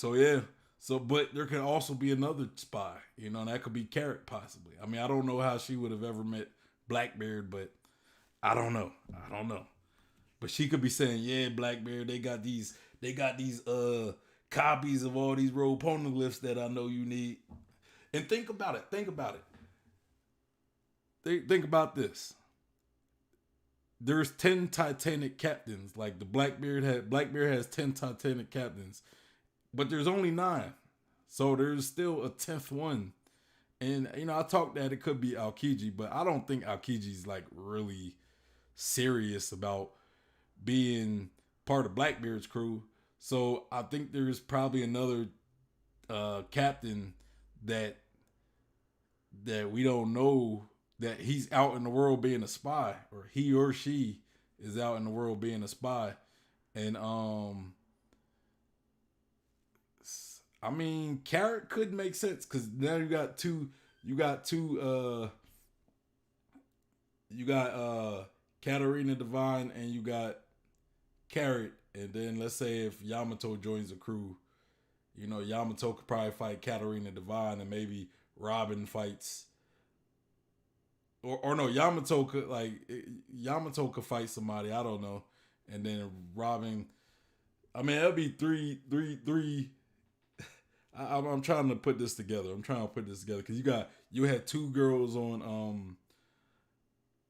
yeah. So, but there can also be another spy, and that could be Carrot possibly. I mean, I don't know how she would have ever met Blackbeard, but I don't know. But she could be saying, yeah, Blackbeard, they got these copies of all these rogue poneglyphs that I know you need. And think about it. Think about it. Think about this. There's 10 Titanic captains. Like Blackbeard has 10 Titanic captains, but there's only 9. So there's still a 10th one. And I talked that it could be Aokiji, but I don't think Aokiji's like really serious about being part of Blackbeard's crew. So I think there's probably another captain that we don't know, that he's out in the world being a spy, or he or she is out in the world being a spy. And I mean, Carrot could make sense because now you got Katarina Divine and you got Carrot, and then let's say if Yamato joins the crew, Yamato could probably fight Katarina Divine, and maybe Robin fights, or no, Yamato could fight somebody, I don't know, and then Robin. I mean, that'll be three. I'm trying to put this together. Because you had 2 girls on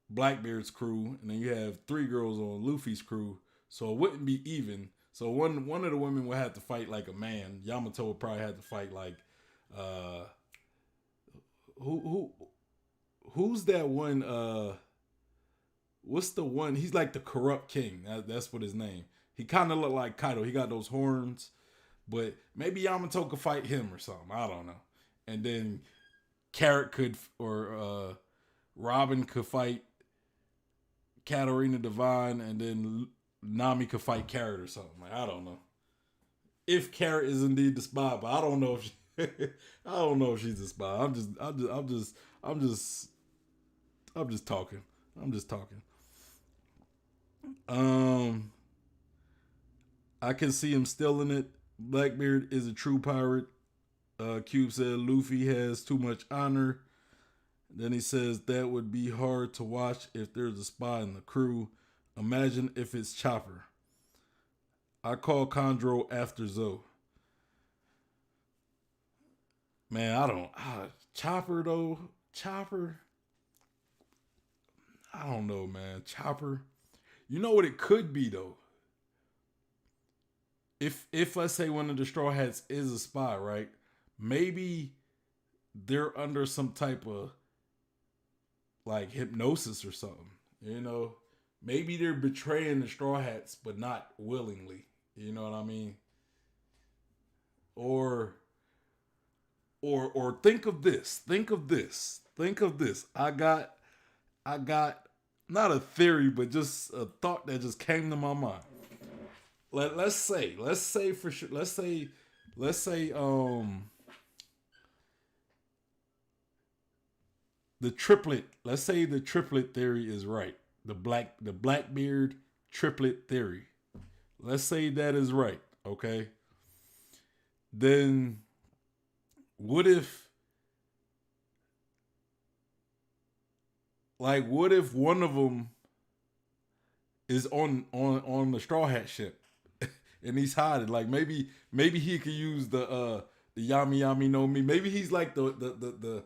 Blackbeard's crew, and then you have 3 girls on Luffy's crew. So it wouldn't be even. So one of the women would have to fight like a man. Yamato would probably have to fight like who's that one? What's the one? He's like the corrupt king. That's what his name. He kind of look like Kaido. He got those horns. But maybe Yamato could fight him or something. I don't know. And then Carrot could, or Robin could fight Katarina Divine, and then Nami could fight Carrot or something. Like, I don't know. If Carrot is indeed the spy, but I don't know if I don't know if she's a spy. I'm just talking. I can see him still in it. Blackbeard is a true pirate. Cube said Luffy has too much honor. Then he says that would be hard to watch if there's a spy in the crew. Imagine if it's Chopper. I call Chondro after Zoe. Man, I don't. Chopper though. Chopper. I don't know, man. Chopper. You know what it could be though? If let's say one of the Straw Hats is a spy, right? Maybe they're under some type of like hypnosis or something. Maybe they're betraying the Straw Hats, but not willingly. You know what I mean? Or think of this. I got not a theory, but just a thought that just came to my mind. Let's say for sure. Let's say the triplet. Let's say the triplet theory is right. The Blackbeard triplet theory. Let's say that is right. Okay. Then what if one of them is on the Straw Hat ship? And he's hiding. Like maybe he could use the Yami Yami no Mi. Maybe he's like the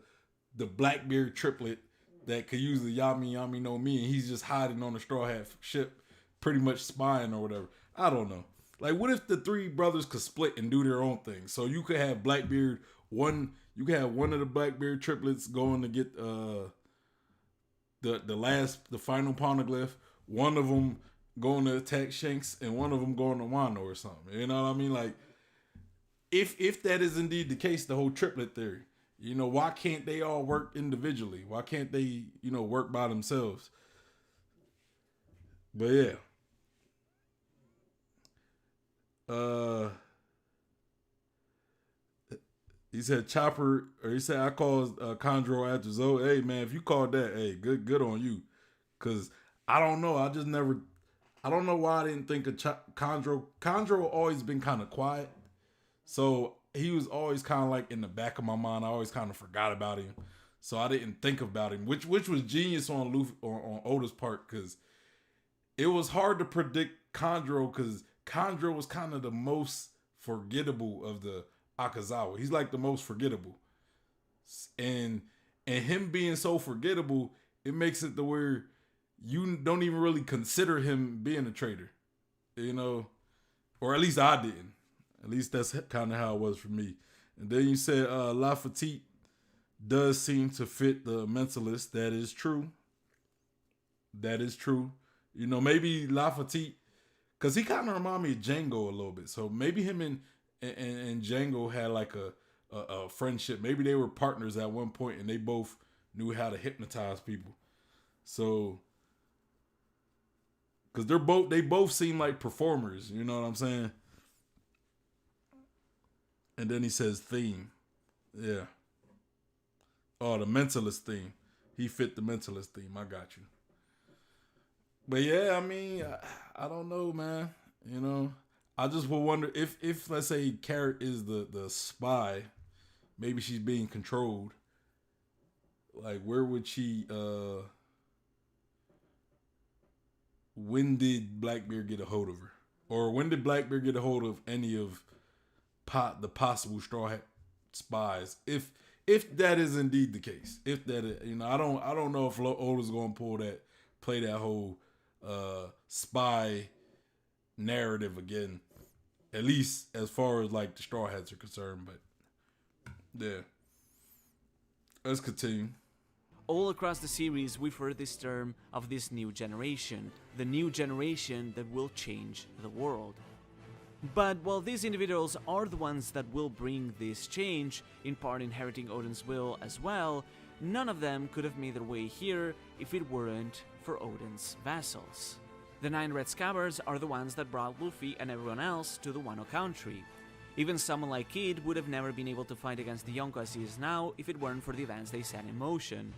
Blackbeard triplet that could use the Yami Yami no Mi, and he's just hiding on the Straw Hat ship, pretty much spying or whatever. I don't know. Like, what if the 3 brothers could split and do their own thing? So you could have Blackbeard one. You could have one of the Blackbeard triplets going to get the final poneglyph. One of them going to attack Shanks, and one of them going to Wano or something. You know what I mean? Like, if that is indeed the case, the whole triplet theory, why can't they all work individually? Why can't they, work by themselves? But yeah. He said Chopper, or he said I called Chondro after Zoe. Hey man, if you called that, hey, good on you. Cause I don't know. I don't know why I didn't think of Chondro. Chondro always been kind of quiet. So he was always kind of like in the back of my mind. I always kind of forgot about him. So I didn't think about him, which was genius on Luffy or on Oda's part, because it was hard to predict Chondro, because Chondro was kind of the most forgettable of the Akazawa. He's like the most forgettable. and him being so forgettable, it makes it to where you don't even really consider him being a traitor, you know, or at least I didn't. At least that's kind of how it was for me. And then you said Lafayette does seem to fit the mentalist. That is true. That is true. You know, maybe Lafayette, because he kind of remind me of Django a little bit. So maybe him and Django had like a friendship. Maybe they were partners at one point and they both knew how to hypnotize people. So, because they both seem like performers. You know what I'm saying? And then he says theme. Yeah. Oh, the mentalist theme. He fit the mentalist theme. I got you. But yeah, I mean, I don't know, man. You know, I just will wonder if let's say Carrot is the spy, maybe she's being controlled. Like, where would she? When did Blackbeard get a hold of her, or when did Blackbeard get a hold of any of the possible Straw Hat spies? If that is indeed the case, if that is, you know, I don't know if Oda's going to play that whole spy narrative again, at least as far as like the Straw Hats are concerned. But yeah, let's continue. All across the series, we've heard this term of this new generation, the new generation that will change the world. But while these individuals are the ones that will bring this change, in part inheriting Odin's will as well, none of them could have made their way here if it weren't for Odin's vassals. The 9 Red Scabbards are the ones that brought Luffy and everyone else to the Wano country. Even someone like Kid would have never been able to fight against the Yonko as he is now if it weren't for the events they set in motion.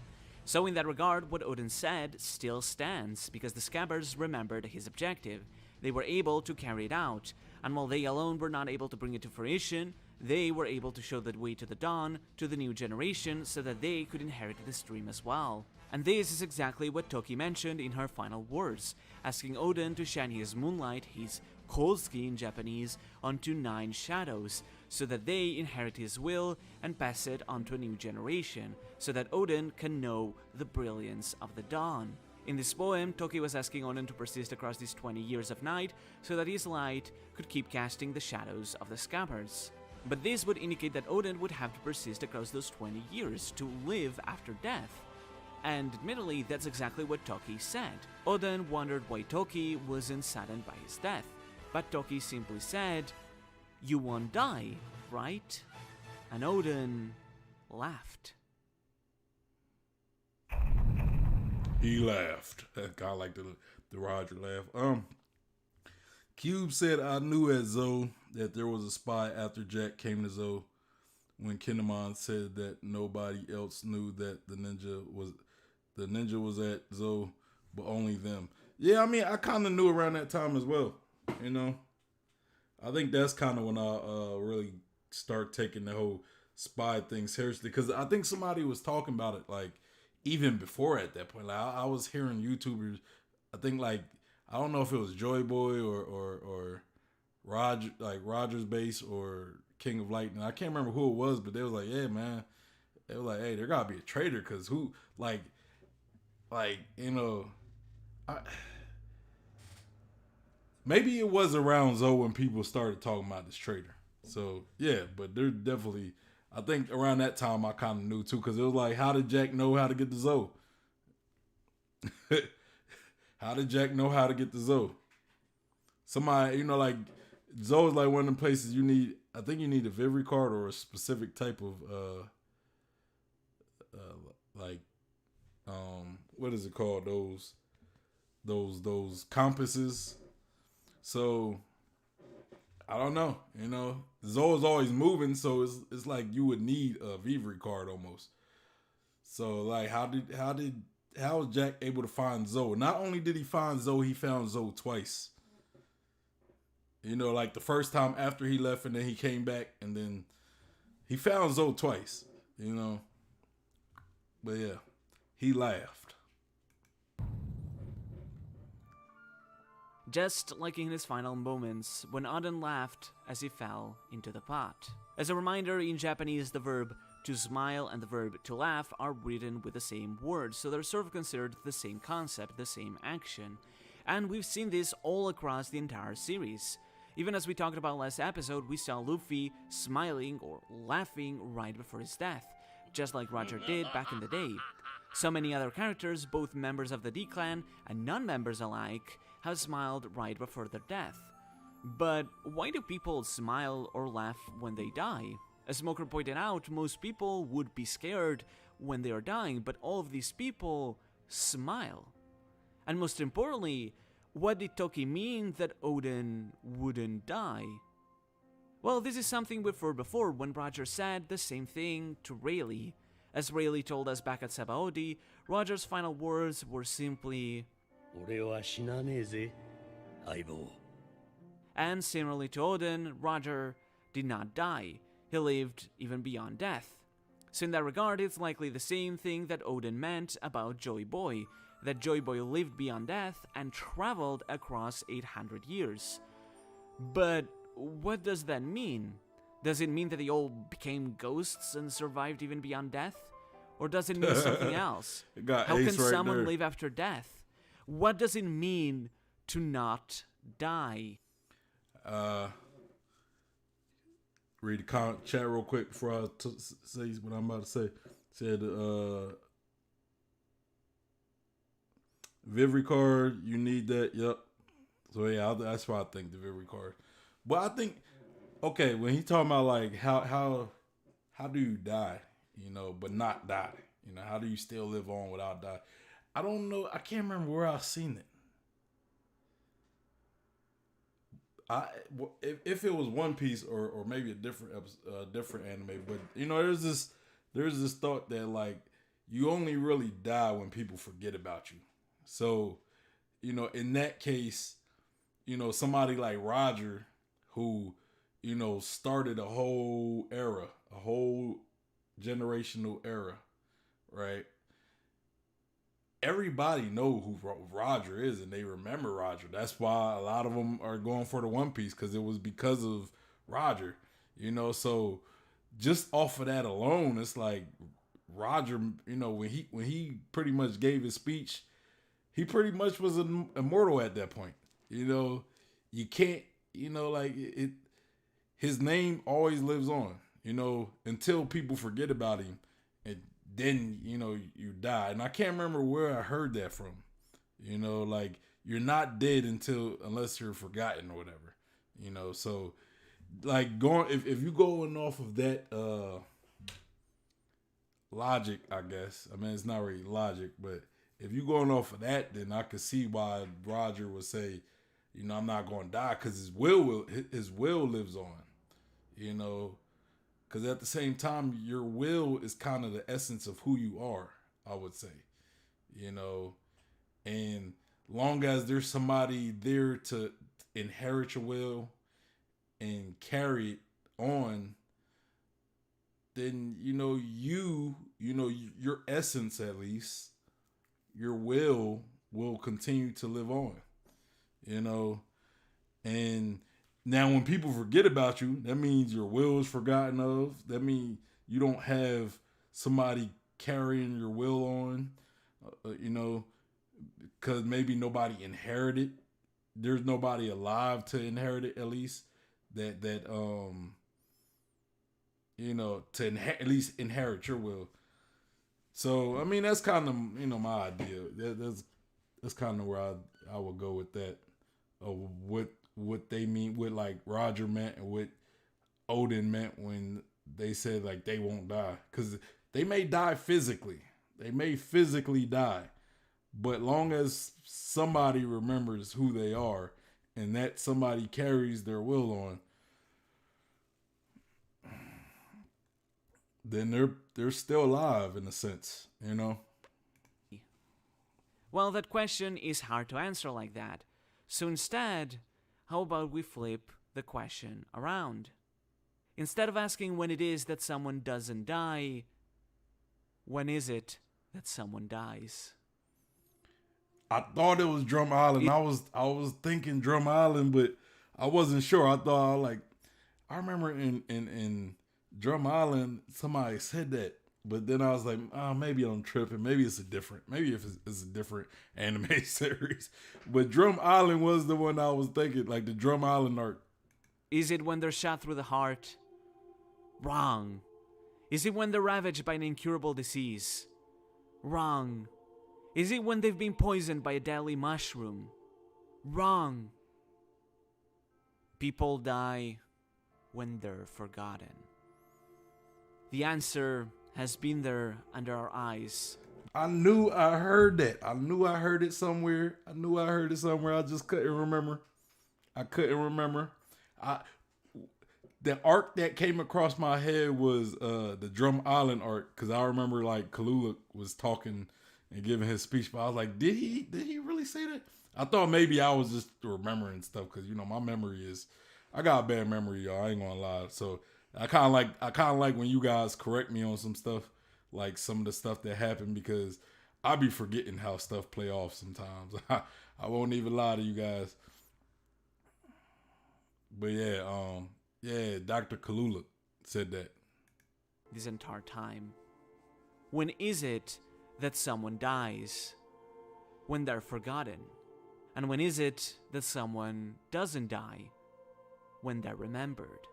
So in that regard, what Odin said still stands, because the Scabbards remembered his objective. They were able to carry it out, and while they alone were not able to bring it to fruition, they were able to show the way to the dawn, to the new generation, so that they could inherit the stream as well. And this is exactly what Toki mentioned in her final words, asking Odin to shine his moonlight, his Kozuki in Japanese, onto 9 shadows, so that they inherit his will and pass it on to a new generation, so that Odin can know the brilliance of the dawn. In this poem, Toki was asking Odin to persist across these 20 years of night, so that his light could keep casting the shadows of the Scabbards. But this would indicate that Odin would have to persist across those 20 years to live after death. And admittedly, that's exactly what Toki said. Odin wondered why Toki wasn't saddened by his death, but Toki simply said, "You won't die, right?" And Odin laughed. He laughed. That guy like the Roger laugh. Cube said, "I knew at Zoe that there was a spy after Jack came to Zoe. When Kinemon said that nobody else knew that the ninja was at Zoe, but only them." Yeah, I mean, I kind of knew around that time as well. You know, I think that's kind of when I really start taking the whole spy thing seriously, because I think somebody was talking about it like even before at that point. Like I was hearing YouTubers, I think like, I don't know if it was Joy Boy or Roger, like Rogers Base or King of Lightning. I can't remember who it was, but they was like, yeah, man. They were like, hey, there gotta be a traitor, because who, like, you know, maybe it was around Zoe when people started talking about this traitor. So yeah, but they're definitely, I think around that time I kind of knew too, because it was like, how did Jack know how to get to Zoe? How did Jack know how to get to Zoe? Somebody, you know, like Zoe's like one of the places you need. I think you need a Vivre card or a specific type of what is it called? Those compasses. So I don't know. You know, Zoe's always moving, so it's like you would need a Vivre card almost. So like, how was Jack able to find Zoe? Not only did he find Zoe, he found Zoe twice. You know, like the first time after he left, and then he came back, and then he found Zoe twice. You know, but yeah, he laughed. Just like in his final moments, when Odin laughed as he fell into the pot. As a reminder, in Japanese, the verb to smile and the verb to laugh are written with the same word, so they're sort of considered the same concept, the same action. And we've seen this all across the entire series. Even as we talked about last episode, we saw Luffy smiling or laughing right before his death, just like Roger did back in the day. So many other characters, both members of the D-Clan and non-members alike, have smiled right before their death. But why do people smile or laugh when they die? As Smoker pointed out, most people would be scared when they are dying, but all of these people smile. And most importantly, what did Toki mean that Odin wouldn't die? Well, this is something we've heard before when Roger said the same thing to Rayleigh. As Rayleigh told us back at Sabaody, Roger's final words were simply, "俺は死なねえぜ, 相棒." And similarly to Odin, Roger did not die. He lived even beyond death. So in that regard, it's likely the same thing that Odin meant about Joy Boy, that Joy Boy lived beyond death and traveled across 800 years. But what does that mean? Does it mean that they all became ghosts and survived even beyond death? Or does it mean something else? How can someone live after death? What does it mean to not die? Read the chat real quick before I say what I'm about to say. Said, Vivry card, you need that. Yep. So yeah, that's why I think the Vivry card. But I think, okay, when he talking about like how do you die, but not die? How do you still live on without die? I don't know. I can't remember where I've seen it. If it was One Piece or maybe a different different anime, but there's this thought that like you only really die when people forget about you. So, in that case, somebody like Roger, who started a whole era, a whole generational era, right? Everybody know who Roger is, and they remember Roger. That's why a lot of them are going for the One Piece, because it was because of Roger, So just off of that alone, it's like Roger, when he pretty much gave his speech, he pretty much was immortal at that point. You can't, his name always lives on, until people forget about him. And then, you die. And I can't remember where I heard that from. Like you're not dead unless you're forgotten or whatever. So like if you going off of that logic, I guess. I mean, it's not really logic, but if you going off of that, then I could see why Roger would say, I'm not going to die, because his will lives on. Because at the same time, your will is kind of the essence of who you are, I would say. And long as there's somebody there to inherit your will and carry it on, then, your essence, at least, your will continue to live on, and now when people forget about you, that means your will is forgotten of. That means you don't have somebody carrying your will on, because maybe nobody inherited. There's nobody alive to inherit it, at least that at least inherit your will. So I mean, that's kind of my idea. That's kind of where I would go with that. What they mean, what like Roger meant and what Odin meant when they said like they won't die, because they may die physically. They may physically die, but long as somebody remembers who they are and that somebody carries their will on, then they're still alive in a sense, Well, that question is hard to answer like that. So instead, how about we flip the question around? Instead of asking when it is that someone doesn't die, when is it that someone dies? I thought it was Drum Island. I was thinking Drum Island, but I wasn't sure. I thought I remember in Drum Island, somebody said that. But then I was like, oh, maybe I'm tripping. Maybe it's maybe if it's a different anime series. But Drum Island was the one I was thinking, like the Drum Island arc. Is it when they're shot through the heart? Wrong. Is it when they're ravaged by an incurable disease? Wrong. Is it when they've been poisoned by a deadly mushroom? Wrong. People die when they're forgotten. The answer has been there under our eyes. I knew I heard that. I knew I heard it somewhere. I just couldn't remember. The arc that came across my head was the Drum Island arc, because I remember like Kalula was talking and giving his speech, but I was like, did he really say that? I thought maybe I was just remembering stuff, because my memory is, I got a bad memory, y'all. I ain't gonna lie. So I kind of like when you guys correct me on some stuff, like some of the stuff that happened, because I be forgetting how stuff play off sometimes. I won't even lie to you guys. But yeah, Dr. Kalula said that. This entire time. When is it that someone dies? When they're forgotten. And when is it that someone doesn't die? When they're remembered.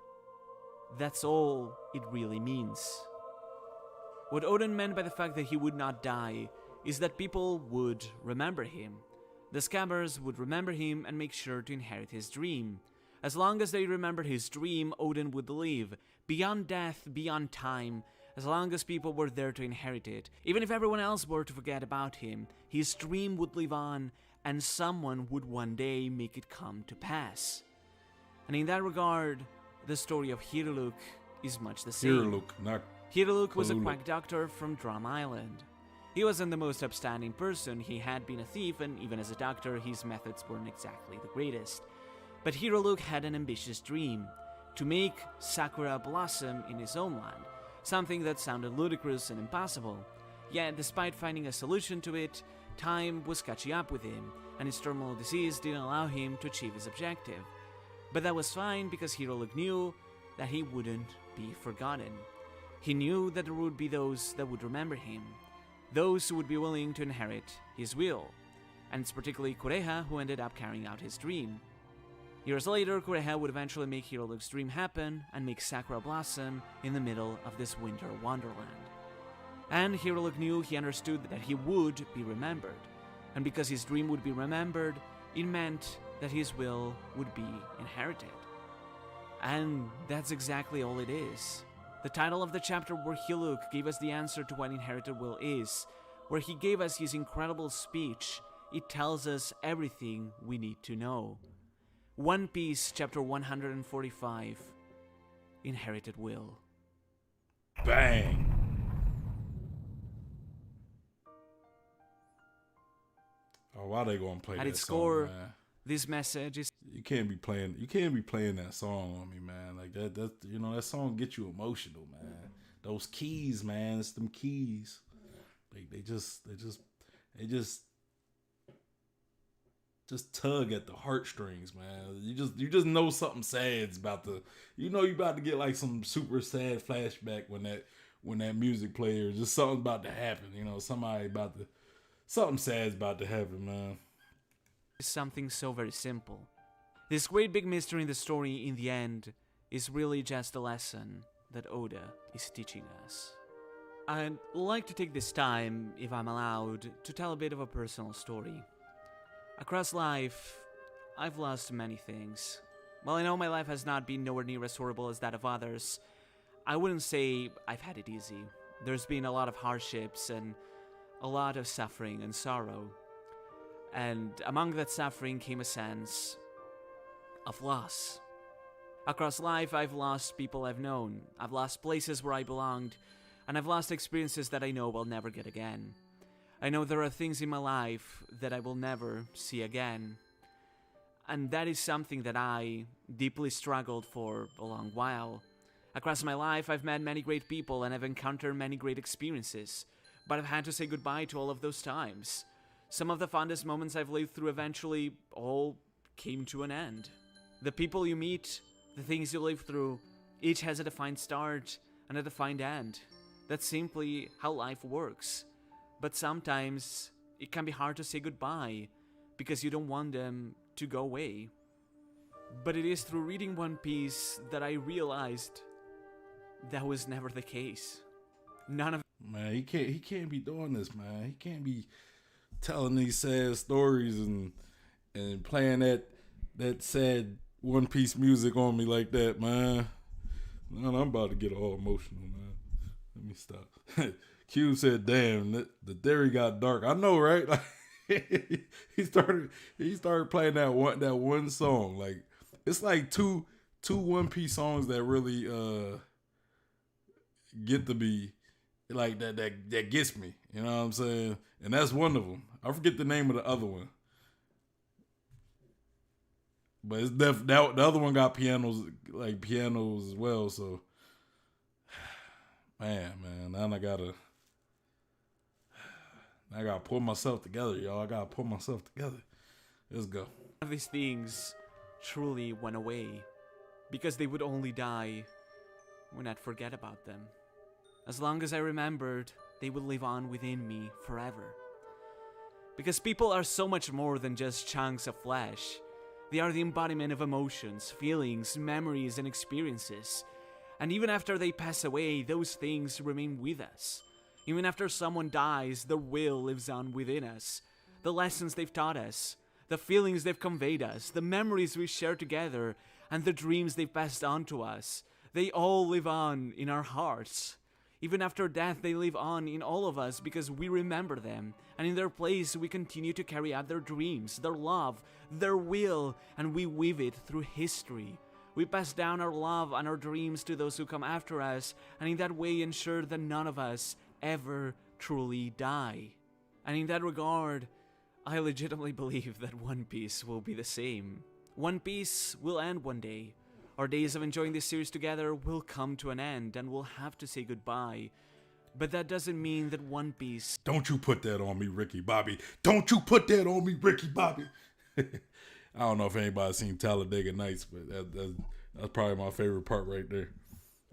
That's all it really means. What Odin meant by the fact that he would not die is that people would remember him. The Scabbers would remember him and make sure to inherit his dream. As long as they remembered his dream, Odin would live, beyond death, beyond time, as long as people were there to inherit it. Even if everyone else were to forget about him, his dream would live on, and someone would one day make it come to pass. And in that regard, the story of Hiruluk is much the same. Hiruluk was a quack doctor from Drum Island. He wasn't the most upstanding person, he had been a thief, and even as a doctor, his methods weren't exactly the greatest. But Hiruluk had an ambitious dream, to make Sakura blossom in his own land, something that sounded ludicrous and impossible. Yet, despite finding a solution to it, time was catching up with him, and his terminal disease didn't allow him to achieve his objective. But that was fine, because Hiruluk knew that he wouldn't be forgotten. He knew that there would be those that would remember him, those who would be willing to inherit his will, and it's particularly Kureha who ended up carrying out his dream. Years later, Kureha would eventually make Hiruluk's dream happen and make Sakura blossom in the middle of this winter wonderland. And Hiruluk knew, he understood that he would be remembered, and because his dream would be remembered, it meant that his will would be inherited. And that's exactly all it is. The title of the chapter where Hiruluk gave us the answer to what inherited will is, where he gave us his incredible speech, it tells us everything we need to know. One Piece, chapter 145, Inherited Will. Bang! Oh, why they gonna play At that its core, song, man? this message is... You can't be playing that song on me, man. Like that that song gets you emotional, man. Those keys, man, it's them keys. They just tug at the heartstrings, man. You just know something sad's about to, you about to get like some super sad flashback when that music plays. Just something about to happen, something sad's about to happen, man. Something so very simple. This great big mystery in the story, in the end, is really just a lesson that Oda is teaching us. I'd like to take this time, if I'm allowed, to tell a bit of a personal story. Across life, I've lost many things. While I know my life has not been nowhere near as horrible as that of others, I wouldn't say I've had it easy. There's been a lot of hardships and a lot of suffering and sorrow. And among that suffering came a sense of loss. Across life, I've lost people I've known. I've lost places where I belonged, and I've lost experiences that I know I'll never get again. I know there are things in my life that I will never see again. And that is something that I deeply struggled for a long while. Across my life, I've met many great people and I've encountered many great experiences, but I've had to say goodbye to all of those times. Some of the fondest moments I've lived through eventually all came to an end. The people you meet, the things you live through, each has a defined start and a defined end. That's simply how life works. But sometimes it can be hard to say goodbye because you don't want them to go away. But it is through reading One Piece that I realized that was never the case. None of Man, he can't be doing this, man. He can't be telling these sad stories and playing that sad One Piece music on me like that, man. Man, I'm about to get all emotional, man. Let me stop. Q said, "Damn, the theory got dark." I know, right? Like, he started playing that one song. Like, it's like two One Piece songs that really get to be like that gets me. You know what I'm saying? And that's one of them. I forget the name of the other one. But it's the other one got pianos as well. So, man, now I gotta pull myself together, y'all. I gotta pull myself together. Let's go. None of these things truly went away because they would only die when I'd forget about them. As long as I remembered, they would live on within me forever. Because people are so much more than just chunks of flesh. They are the embodiment of emotions, feelings, memories, and experiences. And even after they pass away, those things remain with us. Even after someone dies, their will lives on within us. The lessons they've taught us, the feelings they've conveyed us, the memories we share together, and the dreams they've passed on to us, they all live on in our hearts. Even after death, they live on in all of us because we remember them, and in their place we continue to carry out their dreams, their love, their will, and we weave it through history. We pass down our love and our dreams to those who come after us, and in that way ensure that none of us ever truly die. And in that regard, I legitimately believe that One Piece will be the same. One Piece will end one day. Our days of enjoying this series together will come to an end, and we'll have to say goodbye. But that doesn't mean that One Piece... Don't you put that on me, Ricky Bobby. Don't you put that on me, Ricky Bobby. I don't know if anybody's seen Talladega Nights, but that's probably my favorite part right there.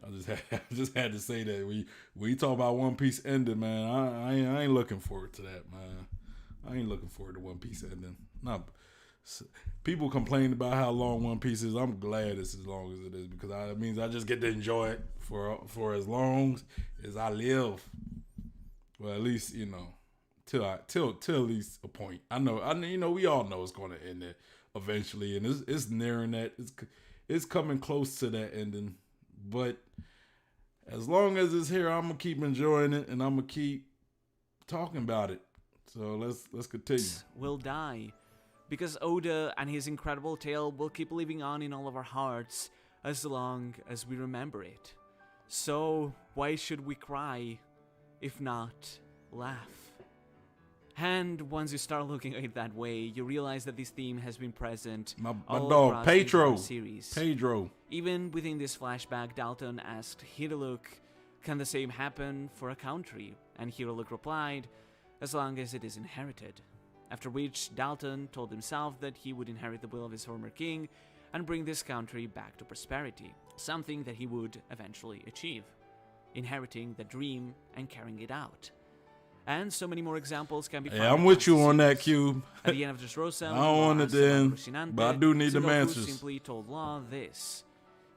I just had to say that. We talk about One Piece ending, man. I ain't looking forward to that, man. I ain't looking forward to One Piece ending. People complain about how long One Piece is. I'm glad it's as long as it is because it means I just get to enjoy it for as long as I live. Well, at least till at least a point. I know. We all know it's going to end it eventually, and it's nearing that. It's coming close to that ending. But as long as it's here, I'm gonna keep enjoying it, and I'm gonna keep talking about it. So let's continue. Will die. Because Oda and his incredible tale will keep living on in all of our hearts as long as we remember it. So why should we cry, if not laugh? And once you start looking at it that way, you realize that this theme has been present my all dog across Pedro the series. Pedro. Even within this flashback, Dalton asked Hiruluk, "Can the same happen for a country?" And Hiruluk replied, "As long as it is inherited." After which, Dalton told himself that he would inherit the will of his former king and bring this country back to prosperity, something that he would eventually achieve, inheriting the dream and carrying it out. And so many more examples can be found. Yeah, I'm with you on that, Cube. At the end of Dressrosa, I don't want it then, but I do need them answers. Simply told Law this: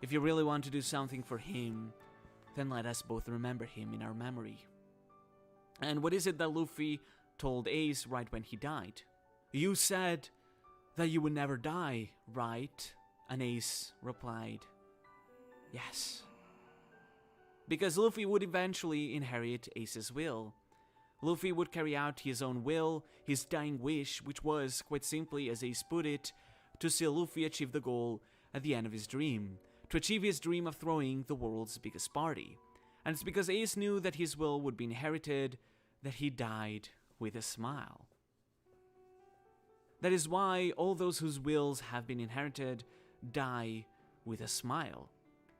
"If you really want to do something for him, then let us both remember him in our memory." And what is it that Luffy told Ace right when he died? "You said that you would never die, right?" And Ace replied, "Yes." Because Luffy would eventually inherit Ace's will. Luffy would carry out his own will, his dying wish, which was, quite simply as Ace put it, to see Luffy achieve the goal at the end of his dream, to achieve his dream of throwing the world's biggest party. And it's because Ace knew that his will would be inherited that he died with a smile. That is why all those whose wills have been inherited die with a smile.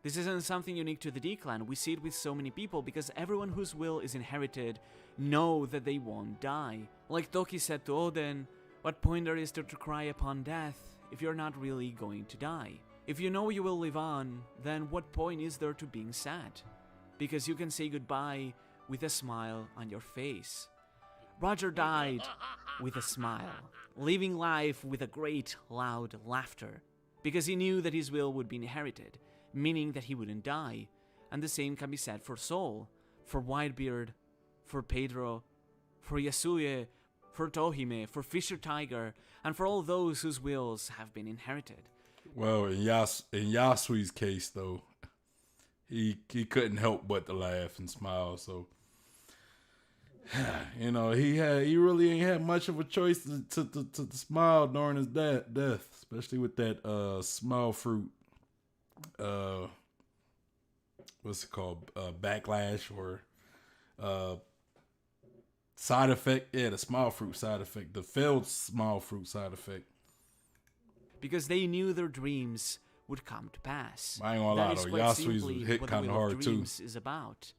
This isn't something unique to the D-Clan. We see it with so many people because everyone whose will is inherited know that they won't die. Like Toki said to Oden, "What point there is to cry upon death if you're not really going to die? If you know you will live on, then what point is there to being sad?" because you can say goodbye with a smile on your face. Roger died with a smile, living life with a great loud laughter, because he knew that his will would be inherited, meaning that he wouldn't die. And the same can be said for Sol, for Whitebeard, for Pedro, for Yasuye, for Tohime, for Fisher Tiger, and for all those whose wills have been inherited. Well, in Yasui's case, though, he couldn't help but to laugh and smile. So, you know, he really ain't had much of a choice to smile during his death, especially with that smile fruit. What's it called? Backlash or side effect? Yeah, the smile fruit side effect, the failed smile fruit side effect. Because they knew their dreams would come to pass. I ain't gonna lie though, Yasui's was hit kind of hard too. Is about.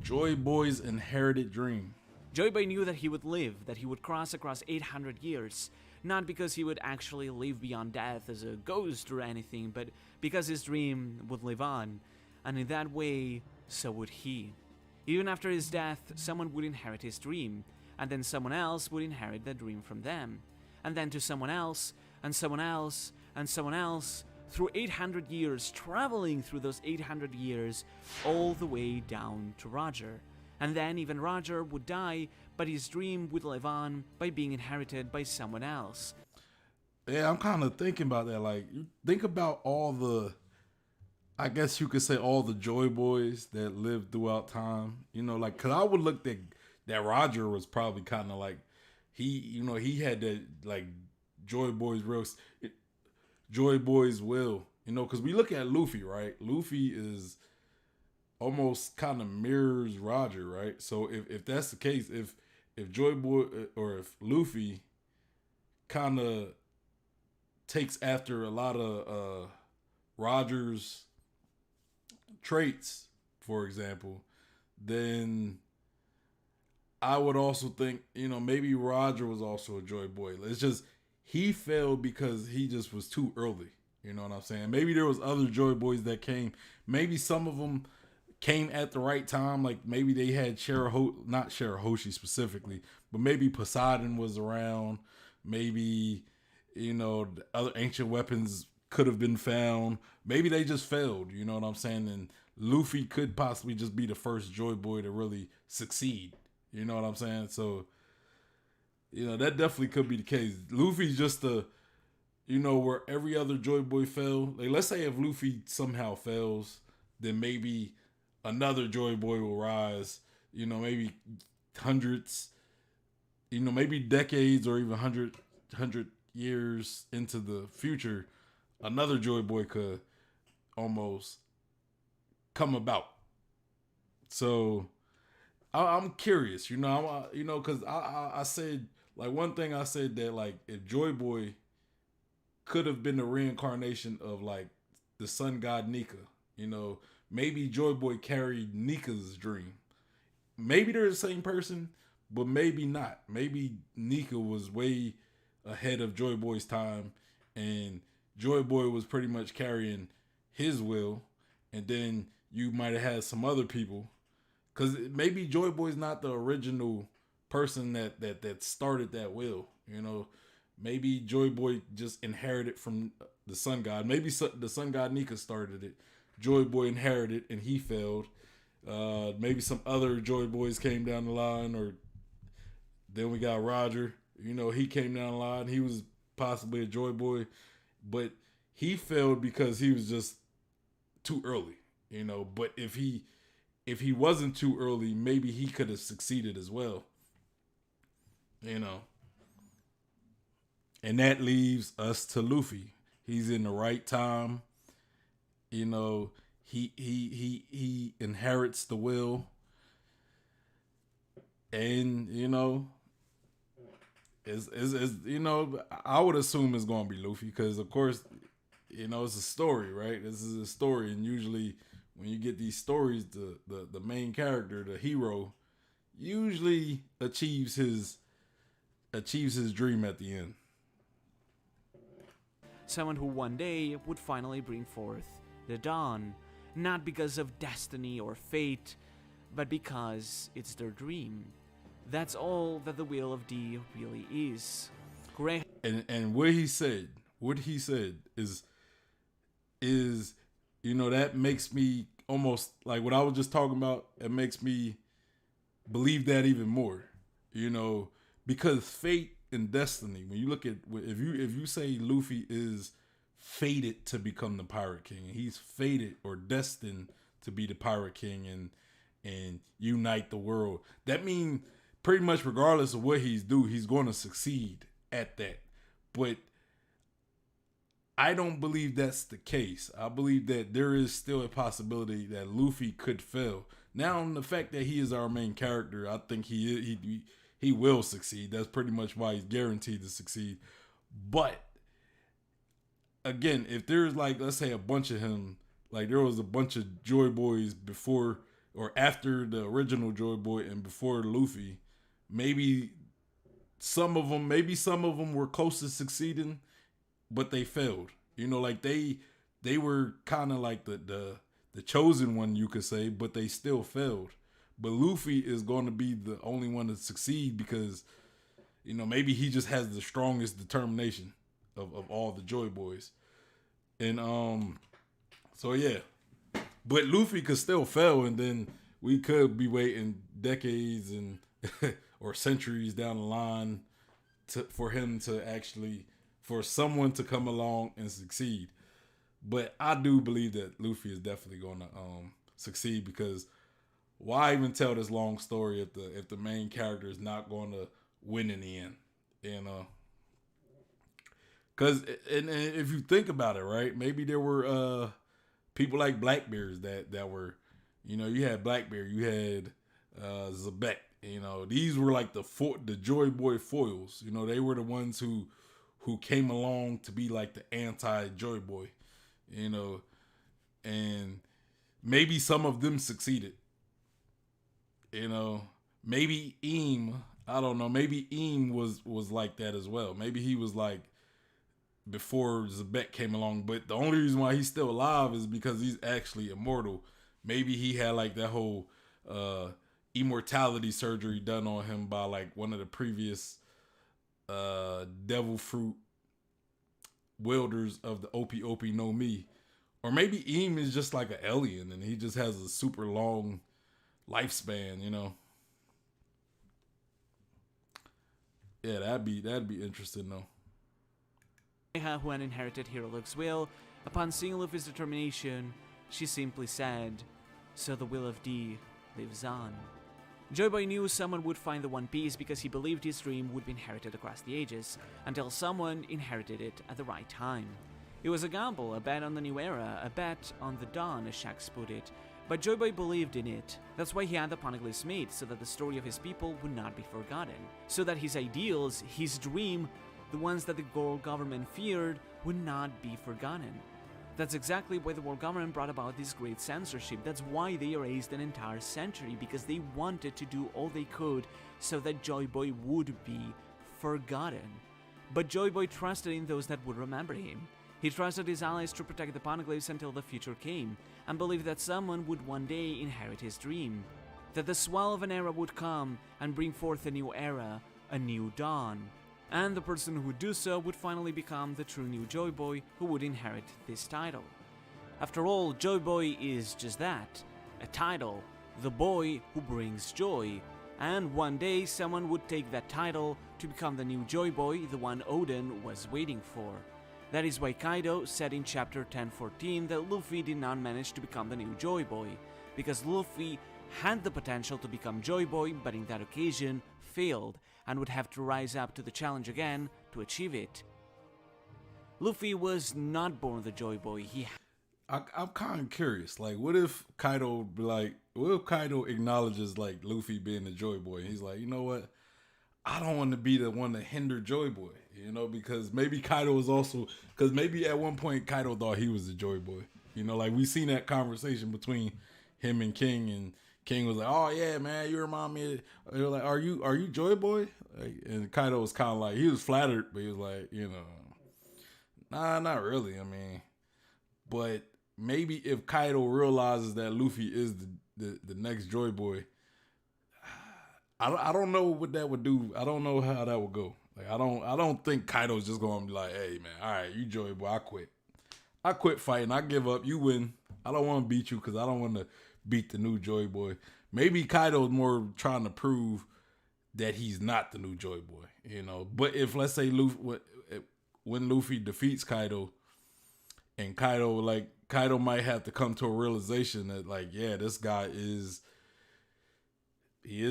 Joy Boy's inherited dream. Joy Boy knew that he would live, that he would cross across 800 years, not because he would actually live beyond death as a ghost or anything, but because his dream would live on, and in that way, so would he. Even after his death, someone would inherit his dream, and then someone else would inherit that dream from them, and then to someone else, and someone else, and someone else, through 800 years, traveling through those 800 years, all the way down to Roger. And then even Roger would die, but his dream would live on by being inherited by someone else. Yeah, I'm kind of thinking about that. Like, you think about all the, I guess you could say all the Joy Boys that lived throughout time. You know, like, because I would look that Roger was probably kind of like, he had that, like, Joy Boys will. You know, because we look at Luffy, right? Luffy is almost kind of mirrors Roger, right? So if that's the case, if Joy Boy or if Luffy kind of takes after a lot of Roger's traits, for example, then I would also think, you know, maybe Roger was also a Joy Boy. It's just he failed because he just was too early. You know what I'm saying? Maybe there was other Joy Boys that came. Maybe some of them came at the right time. Like maybe they had not Shirahoshi specifically, but maybe Poseidon was around. Maybe, you know, the other ancient weapons could have been found. Maybe they just failed. You know what I'm saying? And Luffy could possibly just be the first Joy Boy to really succeed. You know what I'm saying? So, you know, that definitely could be the case. Luffy's just where every other Joy Boy fell. Like, let's say if Luffy somehow fails, then maybe another Joy Boy will rise, you know, maybe hundreds, you know, maybe decades or even 100 years into the future, another Joy Boy could almost come about. So I'm curious, you know, because I said, like, one thing I said that, like, if Joy Boy could have been the reincarnation of, like, the sun god Nika, you know, maybe Joy Boy carried Nika's dream. Maybe they're the same person, but maybe not. Maybe Nika was way ahead of Joy Boy's time, and Joy Boy was pretty much carrying his will, and then you might have had some other people, because maybe Joy Boy's not the original person that started that will, you know. Maybe Joy Boy just inherited from the sun god. Maybe the sun god Nika started it. Joy Boy inherited and he failed. Maybe some other Joy Boys came down the line, or then we got Roger. You know, he came down the line. He was possibly a Joy Boy, but he failed because he was just too early. You know, but if he wasn't too early, maybe he could have succeeded as well. You know. And that leaves us to Luffy. He's in the right time. You know, he inherits the will. And, you know, is you know, I would assume it's going to be Luffy because, of course, you know, it's a story, right? This is a story, and usually when you get these stories, the main character, the hero, usually achieves his dream at the end. Someone who one day would finally bring forth the dawn, not because of destiny or fate, but because it's their dream. That's all that the Will of D really is. Correct? And what he said is that makes me almost like what I was just talking about. It makes me believe that even more, because fate and destiny. When you look at if you say Luffy is fated to become the Pirate King, and he's fated or destined to be the Pirate King and unite the world, that means pretty much regardless of what he's going to succeed at that. But I don't believe that's the case. I believe that there is still a possibility that Luffy could fail. Now, the fact that he is our main character, I think he will succeed. That's pretty much why he's guaranteed to succeed. But again, if there's let's say a bunch of him, like there was a bunch of Joy Boys before or after the original Joy Boy and before Luffy, maybe some of them were close to succeeding, but they failed. They were kind of like the chosen one, you could say, but they still failed. But Luffy is going to be the only one to succeed because, maybe he just has the strongest determination of all the Joy Boys. And so yeah. But Luffy could still fail, and then we could be waiting decades and or centuries down the line for someone to come along and succeed. But I do believe that Luffy is definitely going to succeed, because why even tell this long story if the main character is not going to win in the end? Because and if you think about it, right? Maybe there were people like Blackbeards that were, you had Blackbeard, you had Zebek. These were like the Joy Boy foils. They were the ones who came along to be like the anti-Joy Boy. And maybe some of them succeeded. Maybe Eam, I don't know, maybe Eam was like that as well. Maybe he was like before Zebek came along, but the only reason why he's still alive is because he's actually immortal. Maybe he had like that whole immortality surgery done on him by like one of the previous devil fruit wielders of the Opie Opie no Mi. Or maybe Eam is just like an alien and he just has a super long lifespan, Yeah, that'd be interesting though. Ohara, who had inherited Hero Luke's will, upon seeing Luffy's determination, she simply said, "So the will of D lives on." Joy Boy knew someone would find the One Piece because he believed his dream would be inherited across the ages, until someone inherited it at the right time. It was a gamble, a bet on the new era, a bet on the dawn, as Shax put it, but Joy Boy believed in it. That's why he had the poneglyphs made, so that the story of his people would not be forgotten, so that his ideals, his dream, the ones that the world government feared, would not be forgotten. That's exactly why the world government brought about this great censorship. That's why they erased an entire century, because they wanted to do all they could so that Joy Boy would be forgotten. But Joy Boy trusted in those that would remember him. He trusted his allies to protect the poneglyphs until the future came, and believed that someone would one day inherit his dream. That the swell of an era would come and bring forth a new era, a new dawn. And the person who would do so would finally become the true new Joy Boy who would inherit this title. After all, Joy Boy is just that, a title, the boy who brings joy, and one day someone would take that title to become the new Joy Boy, the one Oden was waiting for. That is why Kaido said in chapter 1014 that Luffy did not manage to become the new Joy Boy, because Luffy had the potential to become Joy Boy, but in that occasion failed, and would have to rise up to the challenge again to achieve it. Luffy was not born the Joy Boy. I'm kind of curious. Like, what if Kaido acknowledges like Luffy being the Joy Boy? He's like, you know what? I don't want to be the one to hinder Joy Boy, because maybe Kaido is also, because maybe at one point Kaido thought he was the Joy Boy. Like we seen that conversation between him and King, and King was like, "Oh yeah, man, you remind me." They were like, "Are you Joy Boy?" And Kaido was kind of like, he was flattered, but he was like, "Nah, not really. I mean, but maybe if Kaido realizes that Luffy is the next Joy Boy, I don't know what that would do. I don't know how that would go. Like I don't think Kaido's just gonna be like, hey man, all right, you Joy Boy, I quit. I quit fighting. I give up. You win. I don't want to beat you because I don't want to beat the new Joy Boy. Maybe Kaido's more trying to prove that he's not the new Joy Boy, you know. But if let's say when Luffy defeats Kaido, and Kaido might have to come to a realization that like, yeah, this guy is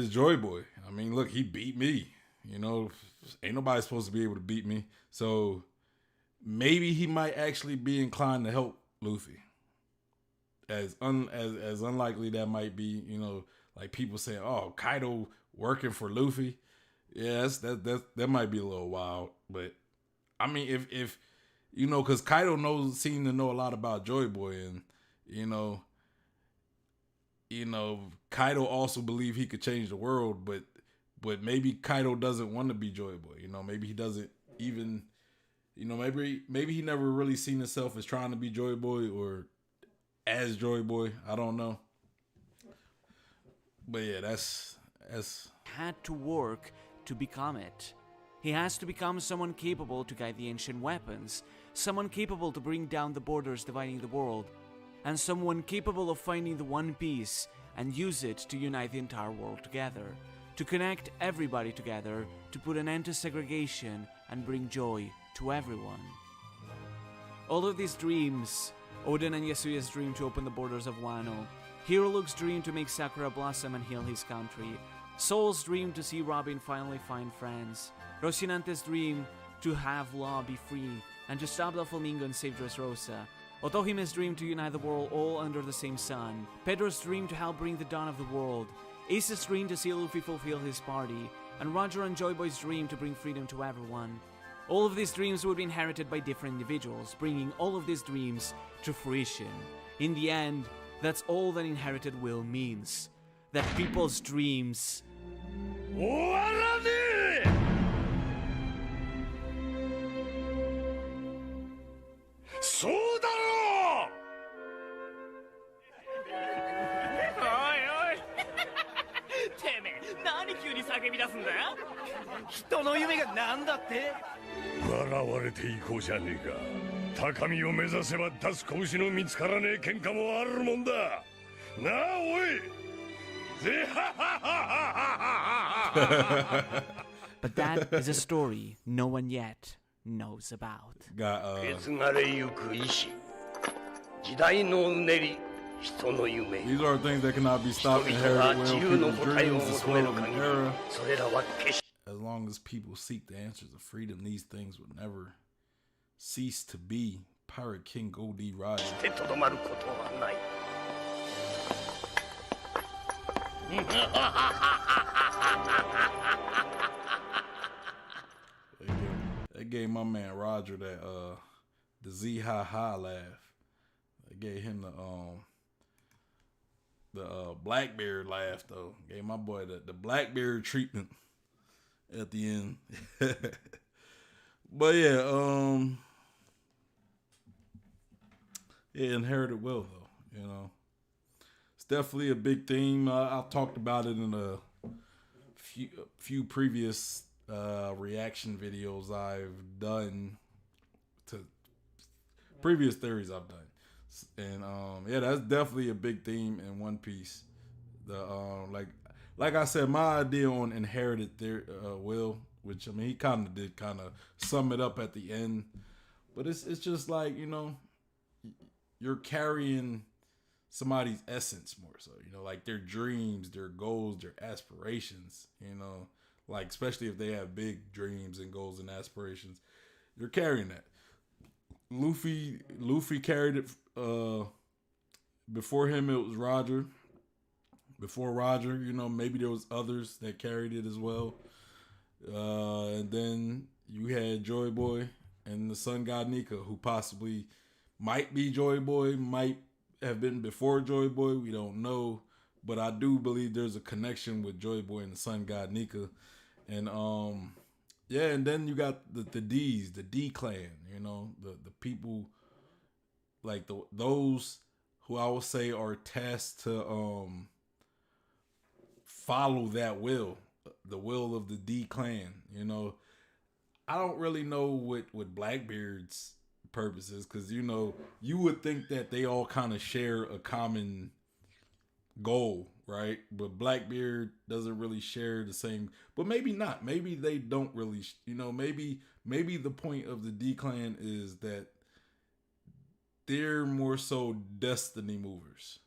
Joy Boy. I mean, look, he beat me. You know, ain't nobody supposed to be able to beat me. So maybe he might actually be inclined to help Luffy. As unlikely that might be, you know, like people saying, "Oh, Kaido working for Luffy." Yes, that might be a little wild, but I mean, if you know, because Kaido seemed to know a lot about Joy Boy, and you know, Kaido also believed he could change the world, but maybe Kaido doesn't want to be Joy Boy. You know, maybe he doesn't even, you know, maybe he never really seen himself as trying to be Joy Boy or as Joy Boy. I don't know. But yeah, that's had to work to become it. He has to become someone capable to guide the ancient weapons, someone capable to bring down the borders dividing the world, and someone capable of finding the One Piece and use it to unite the entire world together, to connect everybody together, to put an end to segregation and bring joy to everyone. All of these dreams, Oden and Yasuya's dream to open the borders of Wano, Hero Luke's dream to make Sakura blossom and heal his country, Soul's dream to see Robin finally find friends, Roshinante's dream to have Law be free and to stop the Flamingo and save Dressrosa, Otohime's dream to unite the world all under the same sun, Pedro's dream to help bring the dawn of the world, Ace's dream to see Luffy fulfill his party, and Roger and Joy Boy's dream to bring freedom to everyone. All of these dreams would be inherited by different individuals, bringing all of these dreams to fruition. In the end, that's all that inherited will means. That people's dreams... Ohara! そうだろう。おいおいてめえ何急に叫び出すんだよ。人の夢がなんだって。笑われていこうじゃねえか。高みを目指せば出す拳の見つからねえ喧嘩もあるもんだ。なあおい。But that is a story no one yet knows about. These are things that cannot be stopped. Inherited will, people's dreams, the swell of an era. As long as people seek the answers of freedom, these things would never cease to be. Pirate King Goldie Roger. They gave my man Roger that the Z ha ha laugh. They gave him the Blackbeard laugh though. Gave my boy the Blackbeard treatment at the end. But yeah, inherited will though, you know. It's definitely a big theme. I've talked about it in a few previous reaction videos I've done to previous theories I've done, and yeah, that's definitely a big theme in One Piece. The like I said, my idea on inherited will, which I mean he kind of did sum it up at the end, but it's just like, you know, you're carrying somebody's essence more so, you know, like their dreams, their goals, their aspirations, you know, like especially if they have big dreams and goals and aspirations, you're carrying that. Luffy carried it. Before him, it was Roger. Before Roger, you know, maybe there was others that carried it as well. And then you had Joy Boy and the Sun God Nika, who possibly might be Joy Boy, might have been before Joy Boy. We don't know, but I do believe there's a connection with Joy Boy and the Sun God Nika. And yeah, and then you got the D's, the D clan, you know, the people like those who I would say are tasked to follow that will, the will of the D clan. You know, I don't really know what Blackbeard's purpose is, because you know you would think that they all kind of share a common goal, right? But Blackbeard doesn't really share the same. But maybe not. Maybe they don't really. You know, maybe the point of the D clan is that they're more so destiny movers.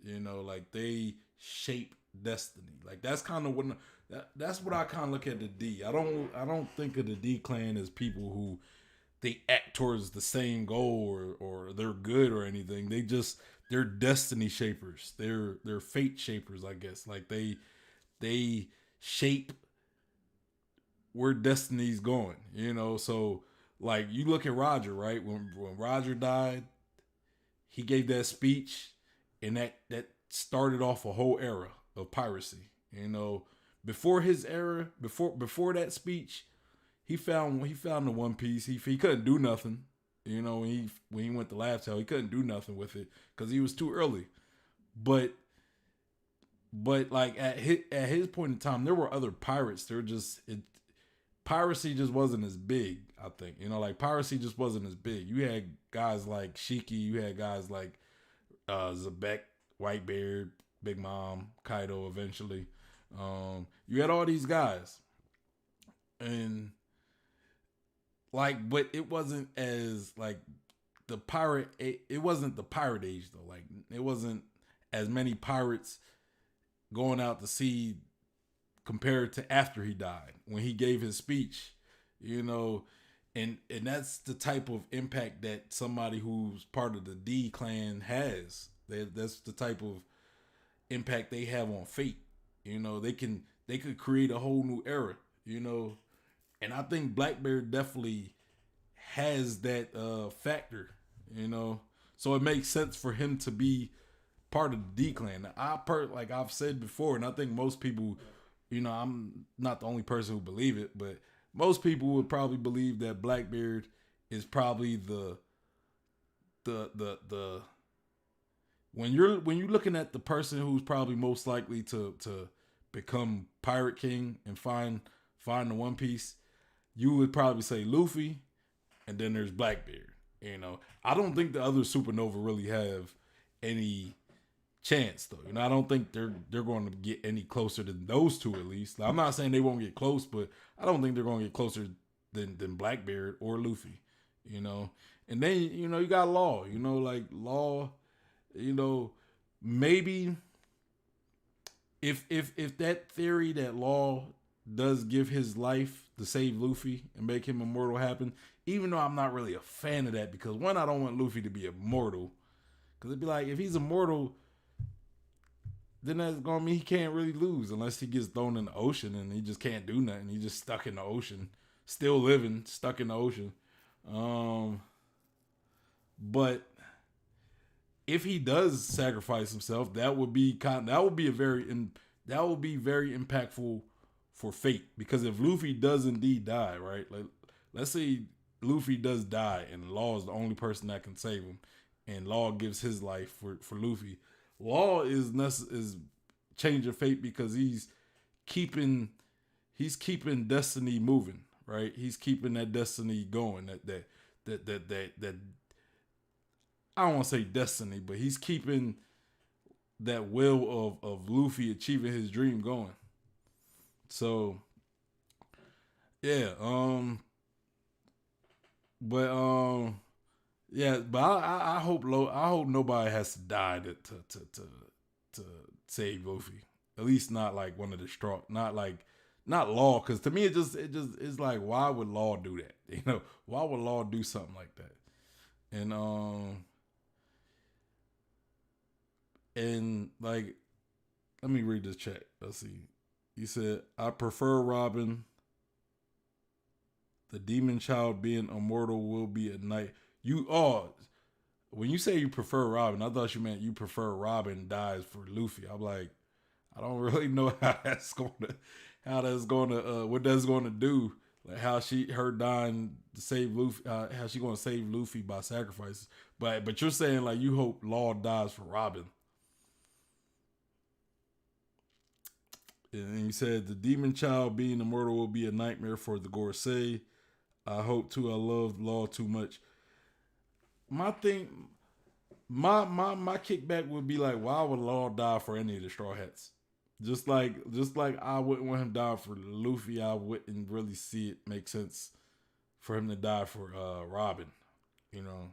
You know, like they shape destiny. Like that's kind of what that's what I kind of look at the D. I don't think of the D clan as people who they act towards the same goal or they're good or anything. They're destiny shapers. They're fate shapers, I guess. Like they shape where destiny's going, you know. So like you look at Roger, right? When Roger died, he gave that speech, and that started off a whole era of piracy. You know, before his era, before that speech, he found the One Piece. He couldn't do nothing. You know, when he went to Laugh Tale, he couldn't do nothing with it because he was too early. But like at his point in time, there were other pirates. Piracy just wasn't as big. I think, you know, like piracy just wasn't as big. You had guys like Shiki, you had guys like Zebek, Whitebeard, Big Mom, Kaido. Eventually, you had all these guys, and like, but it wasn't as like the pirate. It wasn't the pirate age though. Like it wasn't as many pirates going out to sea compared to after he died, when he gave his speech, you know, and that's the type of impact that somebody who's part of the D clan has. That's the type of impact they have on fate. You know, they could create a whole new era, you know, and I think Blackbeard definitely has that factor, you know, so it makes sense for him to be part of the D clan. Like I've said before, and I think most people, you know, I'm not the only person who believe it, but most people would probably believe that Blackbeard is probably the when you're looking at the person who's probably most likely to become Pirate King and find the One Piece, you would probably say Luffy, and then there's Blackbeard. You know, I don't think the other Supernova really have any chance though. You know, I don't think they're going to get any closer than those two, at least. I'm not saying they won't get close, but I don't think they're going to get closer than Blackbeard or Luffy. You know, and then you know you got Law. You know, like Law. You know, maybe if that theory that Law does give his life to save Luffy and make him immortal happen, even though I'm not really a fan of that, because one, I don't want Luffy to be immortal, because it'd be like if he's immortal, then that's gonna mean he can't really lose unless he gets thrown in the ocean and he just can't do nothing. He's just stuck in the ocean, still living, stuck in the ocean. But if he does sacrifice himself, that would be very impactful for fate. Because if Luffy does indeed die, right? Like, let's say Luffy does die and Law is the only person that can save him, and Law gives his life for Luffy. Law is changing fate because he's keeping destiny moving, right? He's keeping that destiny going. That I don't want to say destiny, but he's keeping that will of Luffy achieving his dream going. So yeah, but I hope nobody has to die to save Luffy. At least not like one of the strong, not Law, because to me it's like, why would Law do that? You know, why would Law do something like that? And like, let me read this chat. Let's see. He said, I prefer Robin. The demon child being immortal will be a night. When you say you prefer Robin, I thought you meant you prefer Robin dies for Luffy. I'm like, I don't really know what that's gonna do. like how her dying to save Luffy, how she gonna save Luffy by sacrifices. But you're saying like you hope Law dies for Robin. And he said the demon child being immortal will be a nightmare for the Gorosei. I hope too. I love Law too much. My thing, my kickback would be like, why would Law die for any of the Straw Hats? Just like I wouldn't want him to die for Luffy, I wouldn't really see it make sense for him to die for Robin. You know,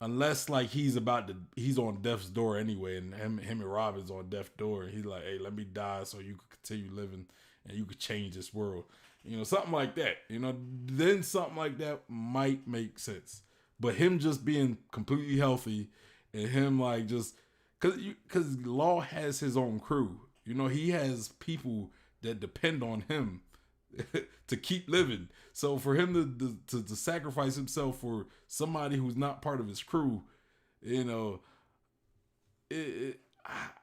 unless like he's on death's door anyway, and him and Robin's on death's door, and he's like, hey, let me die so you can continue living and you could change this world. You know, something like that. You know, then something like that might make sense. But him just being completely healthy and him like just because Law has his own crew. You know, he has people that depend on him to keep living. So for him to sacrifice himself for somebody who's not part of his crew, you know,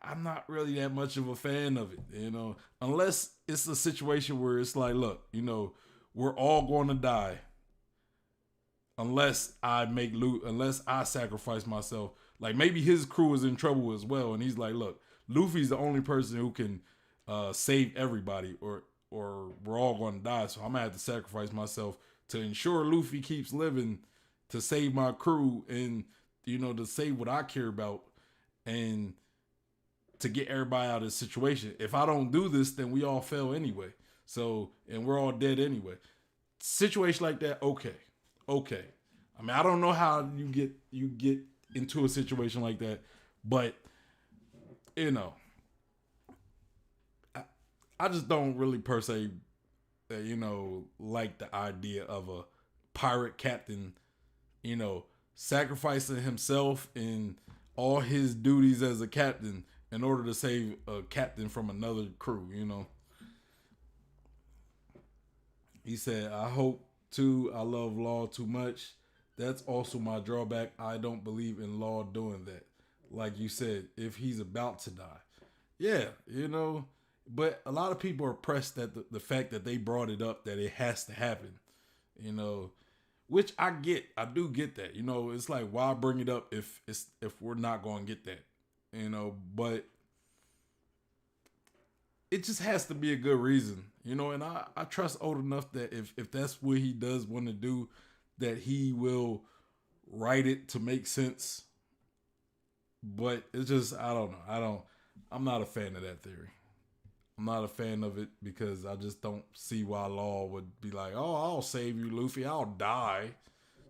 I'm not really that much of a fan of it, you know, unless it's a situation where it's like, look, you know, we're all going to die unless I sacrifice myself. Like maybe his crew is in trouble as well, and he's like, look, Luffy's the only person who can save everybody, or we're all going to die. So I'm gonna have to sacrifice myself to ensure Luffy keeps living, to save my crew, and you know, to save what I care about, and to get everybody out of this situation. If I don't do this, then we all fail anyway. So, and we're all dead anyway. Situation like that, okay. I mean, I don't know how you get into a situation like that, but you know, I just don't really per se, you know, like the idea of a pirate captain, you know, sacrificing himself and all his duties as a captain in order to save a captain from another crew, you know. He said, I hope too. I love Law too much. That's also my drawback. I don't believe in Law doing that. Like you said, if he's about to die. Yeah, you know, but a lot of people are pressed at the fact that they brought it up, that it has to happen, you know, which I do get that, you know. It's like, why bring it up if we're not going to get that, you know, but it just has to be a good reason, you know, and I trust Oda enough that if that's what he does want to do, that he will write it to make sense. But it's just, I don't know. I'm not a fan of that theory. I'm not a fan of it because I just don't see why Law would be like, oh, I'll save you, Luffy. I'll die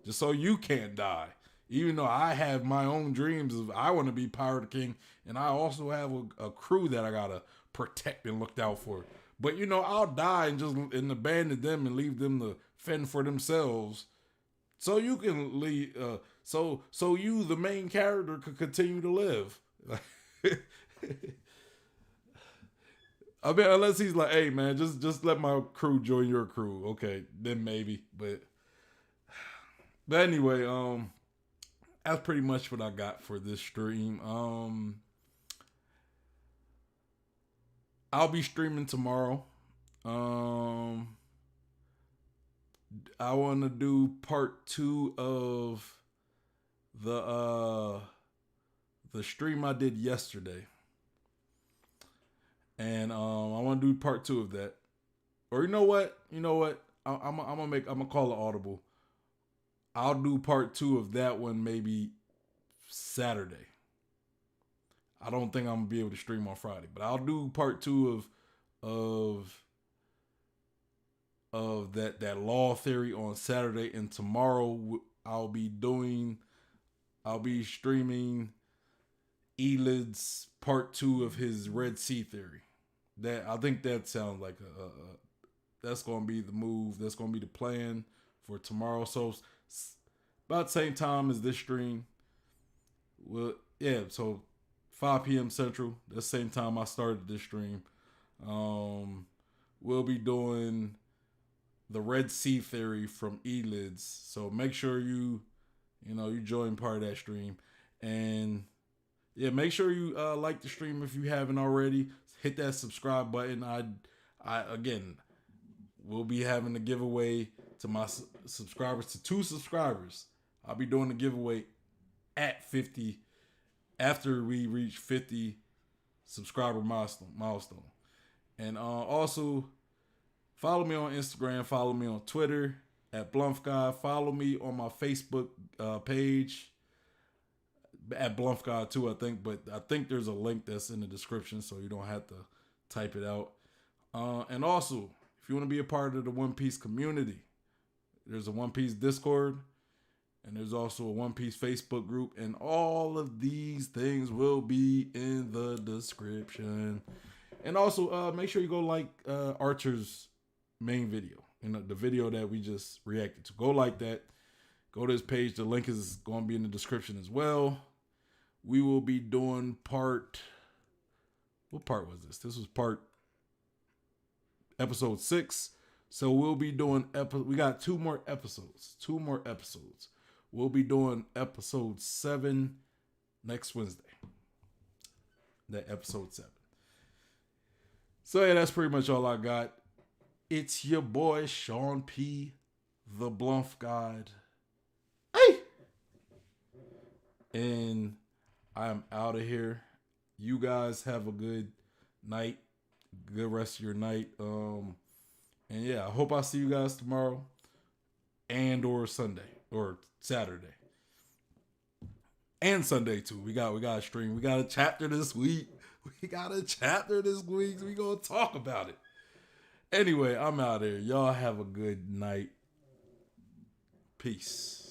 just so you can't die. Even though I have my own dreams of I want to be Pirate King, and I also have a crew that I got to protect and look out for. But, you know, I'll die and abandon them and leave them to fend for themselves. So you can leave, so you, the main character, could continue to live. I mean, unless he's like, hey man, just let my crew join your crew. Okay, then maybe. But anyway, that's pretty much what I got for this stream. I'll be streaming tomorrow. I want to do part 2 of the stream I did yesterday, and I want to do part 2 of that. Or you know what? I'm gonna call it audible. I'll do part 2 of that one maybe Saturday. I don't think I'm gonna be able to stream on Friday, but I'll do part 2 of that Law theory on Saturday, and tomorrow I'll be streaming Elid's part 2 of his Red Sea theory. That, I think that sounds like that's going to be the move. That's going to be the plan for tomorrow. So about the same time as this stream. Well, yeah. So 5 p.m. Central. That's the same time I started this stream. We'll be doing the Red Sea theory from Elid's. So make sure you join part of that stream. And yeah, make sure you like the stream if you haven't already. Hit that subscribe button. I again, we'll be having a giveaway to my subscribers, to 2 subscribers. I'll be doing the giveaway at 50 after we reach 50 subscriber milestone. And also follow me on Instagram, follow me on Twitter at BlumpGuy. Follow me on my Facebook page at BlumpGuy too, I think. But I think there's a link that's in the description, so you don't have to type it out. And also, if you want to be a part of the One Piece community, there's a One Piece Discord, and there's also a One Piece Facebook group, and all of these things will be in the description. And also, make sure you go like Artur's main video, the video that we just reacted to. Go like that. Go to his page. The link is going to be in the description as well. We will be doing what part was this? This was episode 6. So we'll be doing we got 2 more episodes. We'll be doing episode 7 next Wednesday. That episode 7. So yeah, that's pretty much all I got. It's your boy Sean P, the Bluff God. Hey! And I'm out of here. You guys have a good night. Good rest of your night. And yeah, I hope I see you guys tomorrow and or Sunday or Saturday. And Sunday too. We got a stream. We got a chapter this week. We gonna talk about it. Anyway, I'm out of here. Y'all have a good night. Peace.